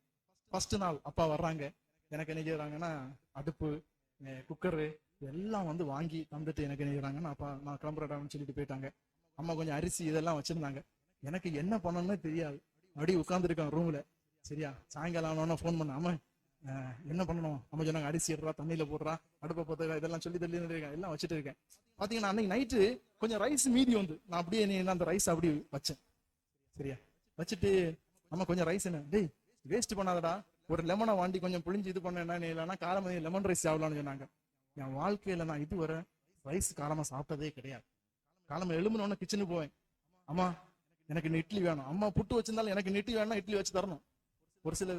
ஃபர்ஸ்ட் நாள் அப்பா வர்றாங்க, எனக்கு என்ன செய்யறாங்கன்னா அடுப்பு குக்கரு எல்லாம் வந்து வாங்கி தந்துட்டு எனக்கு என்ன செய்யறாங்கன்னா அப்பா நான் கிளம்புறடான்னு சொல்லிட்டு போயிட்டாங்க. அம்மா கொஞ்சம் அரிசி இதெல்லாம் வச்சிருந்தாங்க. எனக்கு என்ன பண்ணணும்னு தெரியாது, அப்படியே உட்காந்துருக்கேன் ரூம்ல. சரியா சாயங்காலம் ஆனோன்னா ஃபோன் பண்ண, அம்மா என்ன பண்ணணும், அம்மா சொன்னாங்க அரிசி எடுறா, தண்ணியில போடுறா, அடுப்பை பத்த இதெல்லாம் சொல்லி தள்ளி இருக்கேன், எல்லாம் வச்சுட்டு இருக்கேன். பாத்தீங்கன்னா அன்னைக்கு நைட்டு கொஞ்சம் ரைஸ் மீதி வந்து நான் அப்படியே அந்த ரைஸ் அப்படி வச்சேன். சரியா வச்சுட்டு அம்மா கொஞ்சம் ரைஸ் என்ன டேய் வேஸ்ட் பண்ணாதடா, ஒரு லெமனை வாண்டி கொஞ்சம் புளிஞ்சு இது பண்ண என்ன இல்லைன்னா காரமா லெமன் ரைஸ் சாப்பிடலாம்னு சொன்னாங்க. என் வாழ்க்கையில நான் இதுவரை ரைஸ் காரமா சாப்பிட்டதே கிடையாது. காலமா எழும்புனோன்னு கிச்சனுக்கு போவேன், அம்மா எனக்கு இன்னும் இட்லி வேணும், அம்மா புட்டு வச்சிருந்தாலும் எனக்கு இட்லி வேணும்னா இட்லி வச்சு தரணும். ஒரு சில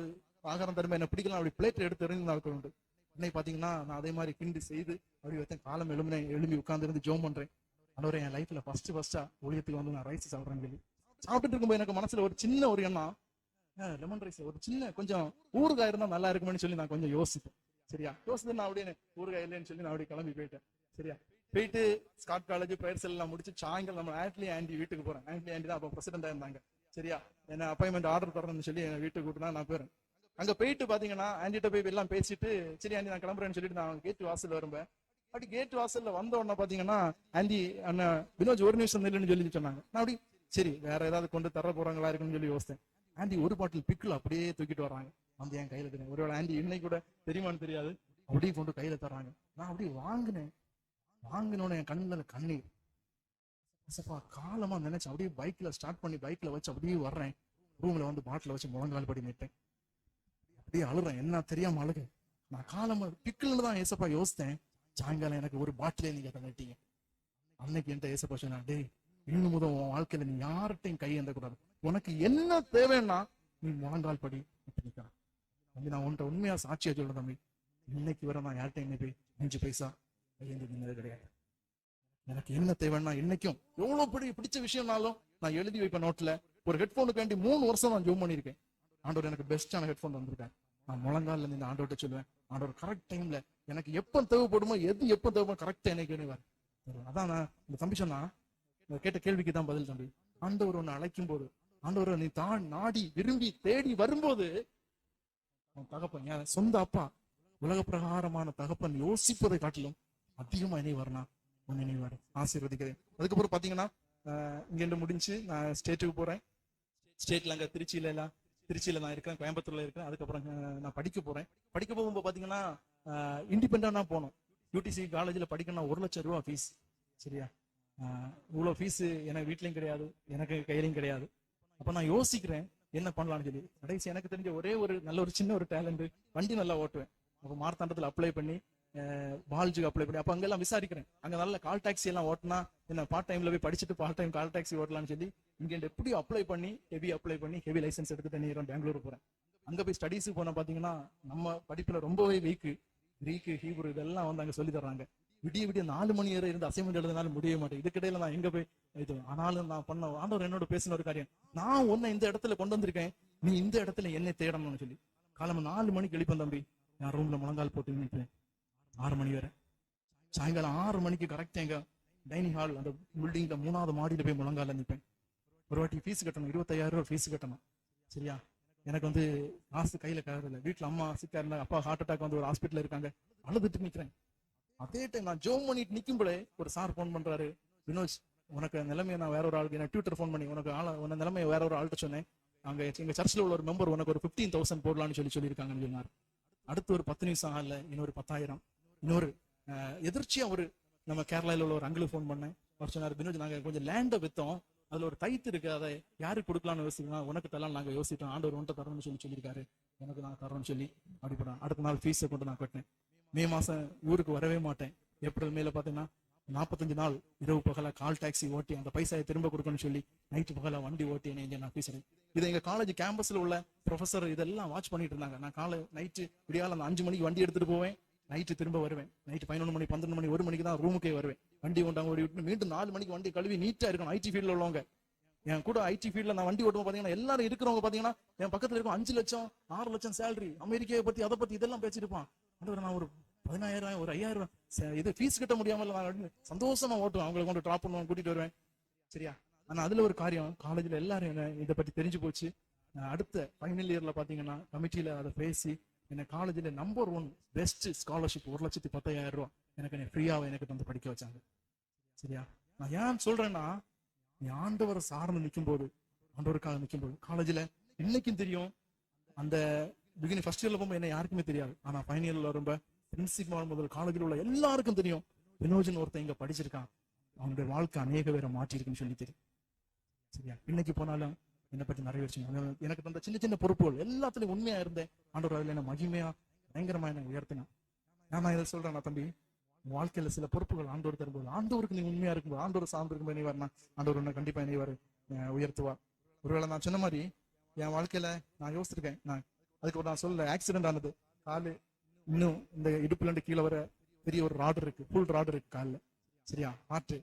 ஆகாரம் தருமை என்ன பிடிக்கலாம், அப்படி பிளேட் எடுத்து எறிஞ்சு நாட்கள் உண்டு. இன்னைக்கு பாத்தீங்கன்னா நான் அதே மாதிரி கிண்டி செய்து அப்படி வைத்தேன். காலம் எழும்பி உட்கார்ந்து இருந்து ஜோம் பண்றேன். அதோட என் லைஃப்ல ஃபர்ஸ்டா ஊழியத்துக்கு வந்து நான் ரைஸ் சாப்பிட்றேன்னு சொல்லி சாப்பிட்டுட்டு இருக்கும்போது எனக்கு மனசுல ஒரு சின்ன ஒரு எண்ணம், லெமன் ரைஸ் ஒரு சின்ன கொஞ்சம் ஊறுகாய் இருந்தா நல்லா இருக்கும்னு சொல்லி நான் கொஞ்சம் யோசிப்பேன். சரியா யோசித்து நான் அப்படியே ஊறுகாய் இல்லைன்னு சொல்லி நான் அப்படியே கிளம்பி போயிட்டேன். சரியா போயிட்டு ஸ்காட் காலேஜ் பிரேயர்ஸ் எல்லாம் முடிச்சு சாயங்காலம் நம்ம ஆண்டி வீட்டுக்கு போறேன். ஆண்டி தான் அப்போ பிரசிடண்டா இருந்தாங்க. சரியா என்ன அப்பாயின்மெண்ட் ஆர்டர் தரணும்னு சொல்லி என் வீட்டுக்கு கூட்டினா நான் போறேன். அங்க போயிட்டு பாத்தீங்கன்னா ஆண்டிட்ட போய் எல்லாம் பேசிட்டு சரி ஆண்டி நான் கிளம்புறேன்னு சொல்லிட்டு நான் கேட்டு வாசல் வரும்பேன். அப்படி கேட்டு வாசல்ல வந்த உடனே பாத்தீங்கன்னா ஆண்டி அண்ணன் வினோஜ் ஒரு நிமிஷம் இல்லைன்னு சொல்லி சொன்னாங்க. நான் அப்படி சரி வேற ஏதாவது கொண்டு தர போறாங்களா இருக்குன்னு சொல்லி யோசித்தேன். ஆண்டி ஒரு பாட்டில் பிக்கிள் அப்படியே தூக்கிட்டு வர்றாங்க, வந்து என் கையில தெரியும். ஒருவேளை ஆண்டி இன்னைக்கு கூட தெரியுமான்னு தெரியாது, அப்படியே கொண்டு கையில தர்றாங்க. நான் அப்படியே வாங்கினோன்னு என் கண்ணுல கண்ணீர். காலமா நினைச்சு அப்படியே பைக்ல ஸ்டார்ட் பண்ணி பைக்ல வச்சு அப்படியே வர்றேன். ரூம்ல வந்து பாட்டில வச்சு முழங்கால் படி நிட்டேன். அப்படியே அழுறேன், என்ன தெரியாம அழுக. நான் காலமா பிக்கிள்னு தான் ஏசப்பா யோசித்தேன். சாயங்காலம் எனக்கு ஒரு பாட்டிலே நீங்க தந்துட்டீங்க. அன்னைக்கு என்கிட்ட ஏசப்பா சொன்னா, டேய் இன்னும் முதல் உன் வாழ்க்கையில நீ யார்கிட்டையும் கை எந்த கூடாது, உனக்கு என்ன தேவைன்னா நீ முழங்கால் படி நிற்கிறான். தம்பி நான் உன்கிட்ட உண்மையா சாட்சியா சொல்றேன் தம்பி, இன்னைக்கு வர நான் யார்கிட்டையும் போய் 5 பைசா கையெழுந்து கிடையாது. எனக்கு என்ன தேவைன்னா இன்னைக்கும் எவ்வளவு பிடிச்ச விஷயம்னாலும் நான் எழுதி வைப்பேன் நோட்ல. ஒரு ஹெட்போனுக்கு வேண்டி 3 வருஷம் நான் ஜூம் பண்ணிருக்கேன். ஆண்டவர் எனக்கு பெஸ்டான ஹெட்போன் வந்திருக்கேன். நான் முழங்கால இருந்து ஆண்டவர்கிட்ட சொல்லுவேன், ஆண்டவர் கரெக்ட் டைம்ல எனக்கு எப்ப தேவைப்படுமோ எப்ப தேவைப்படுமோ கரெக்டா எனக்கு வேணுவார். அதான் நான் இந்த தம்பி சொன்னா கேட்ட கேள்விக்கு தான் பதில் தம்பி. ஆண்டவர் ஒன்னு அழைக்கும் போது, ஆண்டவர் நீ தான் நாடி விரும்பி தேடி வரும்போது, தகப்பன் என் சொந்த அப்பா உலக பிரகாரமான தகப்பன் யோசிப்பதை காட்டிலும் அதிகமா இணைவார்னா ஒன்னு இணைவார். ஆசீர்வதிக்கிறேன். அதுக்கப்புறம் பாத்தீங்கன்னா இங்க முடிஞ்சு நான் ஸ்டேட்டுக்கு போறேன். ஸ்டேட்ல அங்க திருச்சியில நான் இருக்கேன், கோயம்புத்தூர்ல இருக்கேன். அதுக்கப்புறம் நான் படிக்க போறேன். படிக்க போகும்போது பாத்தீங்கன்னா இண்டிபெண்டா போனோம். யூடிசி காலேஜ்ல படிக்கணும்னா 1 லட்சம் ரூபா ஃபீஸ். சரியா இவ்வளவு ஃபீஸ் எனக்கு வீட்லயும் கிடையாது, எனக்கு கையிலையும் கிடையாது. அப்ப நான் யோசிக்கிறேன் என்ன பண்ணலாம்னு சொல்லி. கடைசி எனக்கு தெரிஞ்ச ஒரே ஒரு நல்ல ஒரு சின்ன ஒரு டேலண்ட், வண்டி நல்லா ஓட்டுவேன். அப்ப மார்த்தாண்டத்துல அப்ளை பண்ணி பால்ஜுக்கு அப்ளை பண்ணி அப்ப அங்கெல்லாம் விசாரிக்கிறேன். அங்க நல்ல கால் டாக்ஸி எல்லாம் ஓட்டினா என்ன பார்ட் டைம்ல போய் படிச்சுட்டு பார்ட் டைம் கால் டாக்ஸி ஓட்டலாம்னு சொல்லி இங்க எப்படி அப்ளை பண்ணி ஹெவி லைசன்ஸ் எடுத்துட்டு நேரம் பெங்களூர் போறேன். அங்க போய் ஸ்டடீஸுக்கு போன பாத்தீங்கன்னா நம்ம படிப்புல ரொம்பவே வீக்கு ஹீப்ரு இதெல்லாம் வந்து அங்க சொல்லி தர்றாங்க. விடிய விடிய 4 மணி வரை இருந்து அசைன்மெண்ட் எழுதினாலும் முடிய மாட்டேன். இதுக்கிடையில நான் எங்க போய் இது ஆனாலும் நான் பண்ண ஆண்டவர் என்னோட பேசின ஒரு காரியம், நான் உன்னை இந்த இடத்துல கொண்டு வந்திருக்கேன், நீ இந்த இடத்துல என்னை தேடணும்னு சொல்லி. காலம் 4 மணிக்கு எழுப்பேன் தம்பி, நான் ரூம்ல முழங்கால் போட்டு நினைப்பேன் 6 மணி வரை. சாயங்காலம் 6 மணிக்கு கரெக்டா எங்க டைனிங் ஹால் அந்த பில்டிங்ல 3வது மாடியில போய் முழங்கால நிற்பேன். ஒரு வாட்டி ஃபீஸ் கட்டணும், 25,000 ரூபாய் ஃபீஸ் கட்டணும். சரியா, எனக்கு வந்து காசு கையில கயறதில்லை. வீட்டுல அம்மா சிக்கா இருந்தாங்க, அப்பா ஹார்ட் அட்டாக் வந்து ஒரு ஹாஸ்பிட்டல் இருக்காங்க, அழுதுட்டு நிக்கிறேன். அதே டைம் நான் ஜோம் பண்ணிட்டு நிக்கும்போது ஒரு சார் போன் பண்றாரு, வினோஜ் உனக்கு நிலைமையை நான் வேற ஒரு ஆளுக்கு என்ன ட்விட்டர் ஃபோன் பண்ணி உனக்கு உன நிலைமையை வேற ஒரு ஆள்கிட்ட சொன்னேன், அங்க எங்க சர்ச்சில் உள்ள ஒரு மெம்பர் உனக்கு ஒரு 15,000 போடலாம்னு சொல்லியிருக்காங்கன்னு சொன்னார். அடுத்து ஒரு 10 நிமிஷம் ஆகல, இன்னொரு 10,000. இன்னொரு எதிர்ச்சியா ஒரு நம்ம கேரளாவில் உள்ள ஒரு அங்கிள் ஃபோன் பண்ணேன். அவர் சொன்னார், வினோஜ் நாங்க கொஞ்சம் லேண்டை வித்தோம், அதுல ஒரு தைத்து இருக்கு, அதை யாருக்கு கொடுக்கலாம்னு யோசிக்கலாம், உனக்கு தரலாம் நாங்க யோசிட்டோம், ஆண்டவர் ஒன்றை தரணும்னு சொல்லியிருக்காரு, எனக்கு நான் தரணும்னு சொல்லி அப்படிப்பட அடுத்த நாள் ஃபீஸை கொண்டு நான் கட்டினேன். மே மாசம் ஊருக்கு வரவே மாட்டேன். ஏப்ரல் மேல பாத்தீங்கன்னா 45 நாள் இரவு பகல கால் டாக்ஸி ஓட்டி அந்த பைசாயை திரும்ப கொடுக்கணும்னு சொல்லி நைட்டு பகல வண்டி ஓட்டி என்ன நான் பேசுறேன். இதை எங்க காலேஜ் கேம்பஸ்ல உள்ள ப்ரொஃபசர் இதெல்லாம் வாட்ச் பண்ணிட்டு இருந்தாங்க. நான் நைட்டு விடியால அந்த 5 மணிக்கு வண்டி எடுத்துட்டு போவேன், நைட்டு திரும்ப வருவேன். நைட்டு 11 மணி 12 மணி 1 மணிக்கு தான் ரூமுக்கே வருவேன். வண்டி கொண்டாங்க ஓடி விட்டு மீண்டும் 4 மணிக்கு வண்டி கழுவி நீட்டா இருக்கணும். ஐடி ஃபீல்ட்ல உள்ளவங்க என் கூட ஐடி ஃபீல்ட்ல நான் வண்டி ஓட்டுவோம் பாத்தீங்கன்னா எல்லாரும் இருக்கிறவங்க பாத்தீங்கன்னா என் பக்கத்துல இருக்கும் 5 லட்சம் 6 லட்சம் சேலரி, அமெரிக்காவை பத்தி அதை பத்தி இதெல்லாம் பேசிருப்பான். நான் ஒரு 10,000 ஒரு 5,000 இது ஃபீஸ் கட்ட முடியாமல் நான் சந்தோஷமா ஓட்டுவேன், அவங்களை கொண்டு டிராப் பண்ணுவேன், கூட்டிட்டு வருவேன். சரியா, ஆனா அதுல ஒரு காரியம், காலேஜ்ல எல்லாரும் என்ன இதை பத்தி தெரிஞ்சு போச்சு. அடுத்த ஃபைனல் இயர்ல பாத்தீங்கன்னா கமிட்டியில அதை பேசி என்ன காலேஜ்ல நம்பர் 1 பெஸ்ட் ஸ்காலர்ஷிப் 1,10,000 ரூபாய் எனக்கு ஃப்ரீயாவை எனக்கு வந்து படிக்க வச்சாங்க. சரியா, நான் ஏன் சொல்றேன்னா, நீ ஆண்டவரை சார்ந்து நிற்கும் போது, ஆண்டவருக்காக நிற்கும் போது, காலேஜ்ல இன்னைக்கும் தெரியும், அந்த பிகினிங் ஃபர்ஸ்ட் இயர்ல போகும்போது என்ன யாருக்குமே தெரியாது, ஆனா ஃபைனல் இயர்ல ரொம்ப பிரின்சிபால் முதல் காலேஜில் உள்ள எல்லாருக்கும் தெரியும், வினோஜன் ஒருத்தன் இங்க படிச்சிருக்கான், அவனுடைய வாழ்க்கை அநேக பேரை மாற்றிருக்குன்னு சொல்லி தெரியும். சரியா, இன்னைக்கு போனாலும் என்னை பற்றி நிறைய விஷயம், எனக்கு தந்த சின்ன சின்ன பொறுப்புகள் எல்லாத்துலயும் உண்மையா இருந்தேன். ஆண்டவர் அதுல என்ன மகிமையா பயங்கரமா என்ன உயர்த்தினான். நான் இதை சொல்றேன், நான் தம்பி வாழ்க்கையில சில பொறுப்புகள் ஆண்டவர் தரும்போது, ஆண்டவருக்கு நீ உண்மையா இருக்கும்போது, ஆண்டவர் சார்ந்து இருக்கும்போது நீ வரணும், ஆண்டவர் உன்னை கண்டிப்பா நீ உயர்த்துவா. ஒருவேளை நான் சொன்ன மாதிரி என் வாழ்க்கையில நான் யோசிச்சிருக்கேன், நான் அதுக்கு நான் சொல்ல ஆக்சிடென்ட் ஆனது, காலு இன்னும் இந்த இடுப்புல இருந்து கீழே வர பெரிய ஒரு ராடு இருக்கு, ஃபுல் ராடு இருக்கு காலில். சரியா, ஹார்ட்.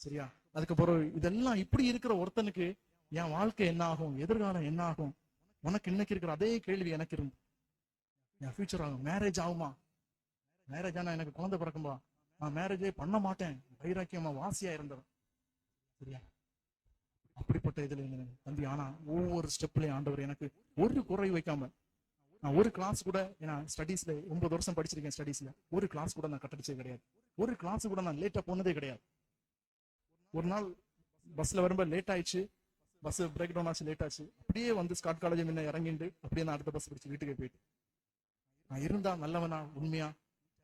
சரியா, அதுக்கப்புறம் இதெல்லாம் இப்படி இருக்கிற ஒருத்தனுக்கு என் வாழ்க்கை என்ன ஆகும், எதிர்காலம் என்ன ஆகும், உனக்கு இன்னைக்கு இருக்கிற அதே கேள்வி எனக்கு இருந்து, என் ஃபியூச்சர் ஆகும், மேரேஜ் ஆகுமா, மேரேஜ் ஆனா எனக்கு குழந்தை பிறக்கும்பா, நான் மேரேஜே பண்ண மாட்டேன், வைராக்கியமா வாசியா இருந்தவன். சரியா, அப்படிப்பட்ட இதுல தம்பி, ஆனா ஒவ்வொரு ஸ்டெப்லயும் ஆண்டவர் எனக்கு ஒரு குறை வைக்காம, நான் ஒரு கிளாஸ் கூட, ஏன்னா ஸ்டடீஸ்ல 9 வருஷம் படிச்சிருக்கேன், ஸ்டடீஸ்ல ஒரு கிளாஸ் கூட நான் கட்டடிச்சது கிடையாது, ஒரு கிளாஸ் கூட நான் லேட்டா போனதே கிடையாது. ஒரு நாள் பஸ்ல வரும்போது லேட் ஆயிடுச்சு, பஸ் பிரேக் டவுன் ஆச்சு, லேட் ஆச்சு, அப்படியே வந்து ஸ்காட் காலேஜ் முன்ன இறங்கிட்டு அப்படியே நான் அடுத்த பஸ் பிடிச்சி வீட்டுக்கு போயிட்டு, நான் இருந்தா நல்லவனா உண்மையா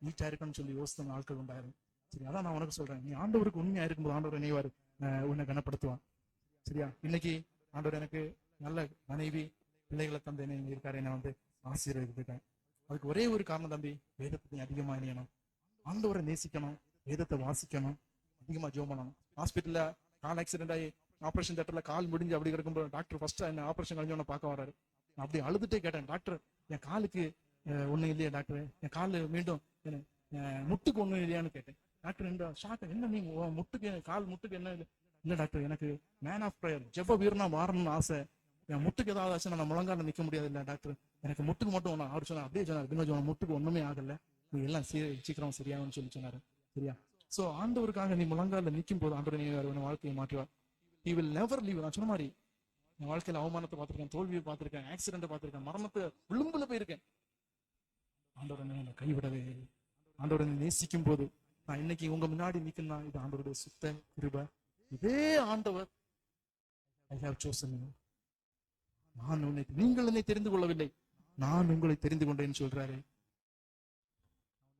நீட்டா இருக்குன்னு சொல்லி யோசித்த ஆட்கள் உண்டாயிரும். சரி, அதான் நான் உனக்கு சொல்றேன், நீ ஆண்டவருக்கு உண்மையா இருக்கும்போது ஆண்டவர் நினைவாரு, உன்னை கனப்படுத்துவான். சரியா, இன்னைக்கு ஆண்டவர் எனக்கு நல்ல மனைவி பிள்ளைகளை தந்து என்ன இருக்காரு, என்ன வந்து ஆசீர்வதிக்கிட்டேன். அதுக்கு ஒரே ஒரு காரணம் தம்பி, வேதத்தை அதிகமா இணையணும், ஆண்டவரை நேசிக்கணும், வேதத்தை வாசிக்கணும், அதிகமா ஜெபம் பண்ணணும். ஹாஸ்பிட்டல்ல கால் ஆக்சிடென்ட் ஆகி ஆபரேஷன் தியேட்டர்ல கால் முடிஞ்சு அப்படி இருக்கும்போது டாக்டர் ஃபர்ஸ்ட் என்ன ஆபரேஷன் கழிஞ்சவன பார்க்க வராரு. நான் அப்படி அழுதுட்டே கேட்டேன், டாக்டர் என் காலுக்கு ஒண்ணும் இல்லையா டாக்டர், என் காலு மீண்டும் முட்டுக்கு ஒண்ணும் இல்லையான்னு கேட்டேன். டாக்டர் இந்த ஷாக், என்ன நீங்க முட்டுக்கு கால் முட்டுக்கு என்ன இல்லை டாக்டர், எனக்கு மேன் ஆஃப் பிரேயர் ஜெப வீரனா மாறணும்னு ஆசை, என் முட்டுக்கு ஏதாவது ஆச்சுன்னா நான் முழங்கால நிக்க முடியாது இல்லை டாக்டர், எனக்கு முட்டுக்கு மட்டும் ஒண்ணு. அவர் சொன்னார், அப்படியே சொன்னார், வினோஜ் முட்டுக்கு ஒண்ணுமே ஆகல, நீ எல்லாம் சீக்கிரம் சரியாகும்னு சொல்லி சொன்னாரு. சரியா, சோ ஆண்டவருக்காக நீ முழங்கால நிற்கும் போது ஆண்டவர் நீ வாழ்க்கையை மாற்றுவார். He will never leave. நான் சொன்ன மாதிரி என் வாழ்க்கையில அவமானத்தை பார்த்திருக்கேன், தோல்வியை பார்த்திருக்கேன், ஆக்சிடென்ட் பார்த்திருக்கேன், மரணத்தை விளிம்புல போயிருக்கேன். ஆண்டவர் என்னை கைவிடவே. ஆண்டவரை நேசிக்கும் போது நான் இன்னைக்கு உங்க முன்னாடி நிற்கணும்னா இது ஆண்டவருடைய சுத்த கிருபை. இதே ஆண்டவர் I have chosen you. நீங்கள் என்னை தெரிந்து கொள்ளவில்லை, நான் உங்களை தெரிந்து கொண்டேன்னு சொல்றாரு.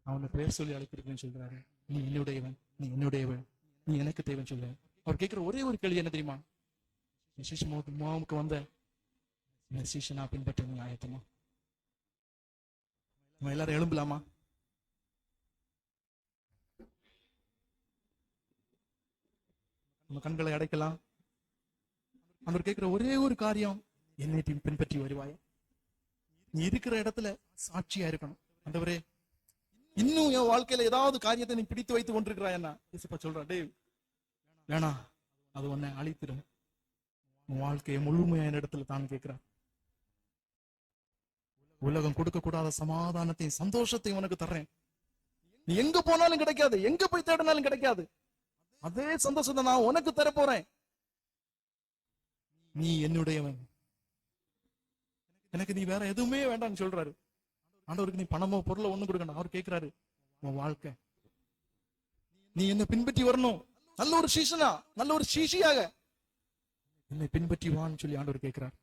அவனை பெயர் சொல்லி அழைத்திருக்கேன்னு சொல்றாரு. நீ என்னுடையவன், நீ என்னுடையவன், நீ எனக்கு தேவன் சொல்ற. அவர் கேட்கிற ஒரே ஒரு கேள்வி என்ன தெரியுமா, மாவுக்கு வந்த சீஷனா பின்பற்ற நீ ஆயத்தமா? நம்ம எல்லாரும் எழும்பலாமா? நம்ம கண்களை அடைக்கலாம். அவர் கேட்கிற ஒரே ஒரு காரியம், என்னை பின்பற்றி வருவாய். நீ இருக்கிற இடத்துல சாட்சியா இருக்கணும். ஆண்டவரே இன்னும் என் வாழ்க்கையில ஏதாவது காரியத்தை நீ பிடித்து வைத்து கொண்டிருக்கிறாய் என்ன? ஏசப்பா சொல்றா, டேய் வேணா, அது உன்னை அழித்திடும். உன் வாழ்க்கையை முழுமையா என் இடத்துல தான் கேட்கிறார். உலகம் கொடுக்க கூடாத சமாதானத்தையும் சந்தோஷத்தையும் உனக்கு தர்றேன். நீ எங்க போனாலும் கிடைக்காது, எங்க போய் தேடினாலும் கிடைக்காது. அதே சந்தோஷத்தை நான் உனக்கு தர போறேன். நீ என்னுடையவன், எனக்கு நீ வேற எதுவுமே வேண்டாம்னு சொல்றாரு. ஆண்டவருக்கு நீ பணமோ பொருளோ ஒண்ணு கொடுக்கணும். அவர் கேட்கிறாரு, உன் வாழ்க்கை நீ என்ன பின்பற்றி வரணும். நல்ல ஒரு சீசனா, நல்ல ஒரு சீஷியாக என்னை பின்பற்றி வான்னு சொல்லி ஆண்டவர் கேட்கிறார்.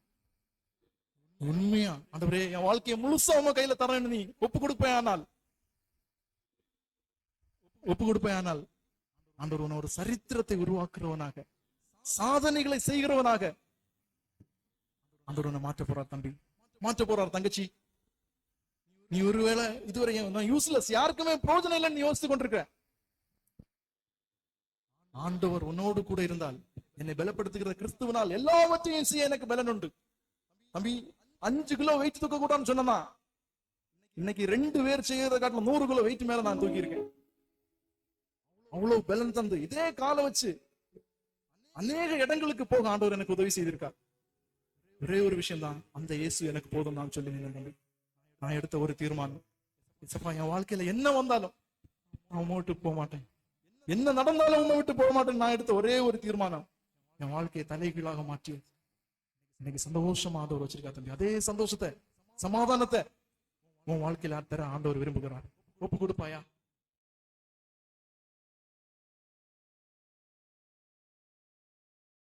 உண்மையா ஆண்டவரே என் வாழ்க்கையை முழுசா உங்க கையில தரேன்னு நீ ஒப்பு கொடுப்பேன். ஆண்டவர் உன்னை ஒரு சரித்திரத்தை உருவாக்குறவனாக, சாதனைகளை செய்கிறவனாக ஆண்டவர் உன்னை மாற்ற போறார். தம்பி மாற்ற போறார். தங்கச்சி, நீ ஒருவேளை இதுவரை நான் யூஸ்லெஸ், யாருக்குமே பிரயோஜனம் இல்லைன்னு யோசித்து கொண்டிருக்க, ஆண்டவர் உன்னோடு கூட இருந்தால், என்னை பலப்படுத்துகிற கிறிஸ்துவனால் எல்லாவற்றையும் செய்ய எனக்கு பலன் உண்டு. தம்பி 5 கிலோ வெயிட் தூக்க கூடாதுன்னு சொன்னா, இன்னைக்கு 2 பேர் செய்யறத காட்டிலும் 100 கிலோ வெயிட் மேல நான் தூக்கி இருக்கேன். அவ்வளவு பலன் தந்து இதே காலை வச்சு அநேக இடங்களுக்கு போக ஆண்டவர் எனக்கு உதவி செய்திருக்கார். ஒரே ஒரு விஷயம் தான், அந்த இயேசு எனக்கு போதும் நான் சொல்லி தம்பி. நான் எடுத்த ஒரு தீர்மானம், என் வாழ்க்கையில என்ன வந்தாலும் நான் உண்மை விட்டு போக மாட்டேன், என்ன நடந்தாலும் உண்மை விட்டு போக மாட்டேன். நான் எடுத்த ஒரே ஒரு தீர்மானம் என் வாழ்க்கையை தலைகீழாக மாற்றி இன்னைக்கு சந்தோஷமா ஆண்டவர் வச்சிருக்கா தம்பி. அதே சந்தோஷத்தை, சமாதானத்தை உன் வாழ்க்கையில தர ஆண்டவர் விரும்புகிறார். ஒப்பு கொடுப்பாயா?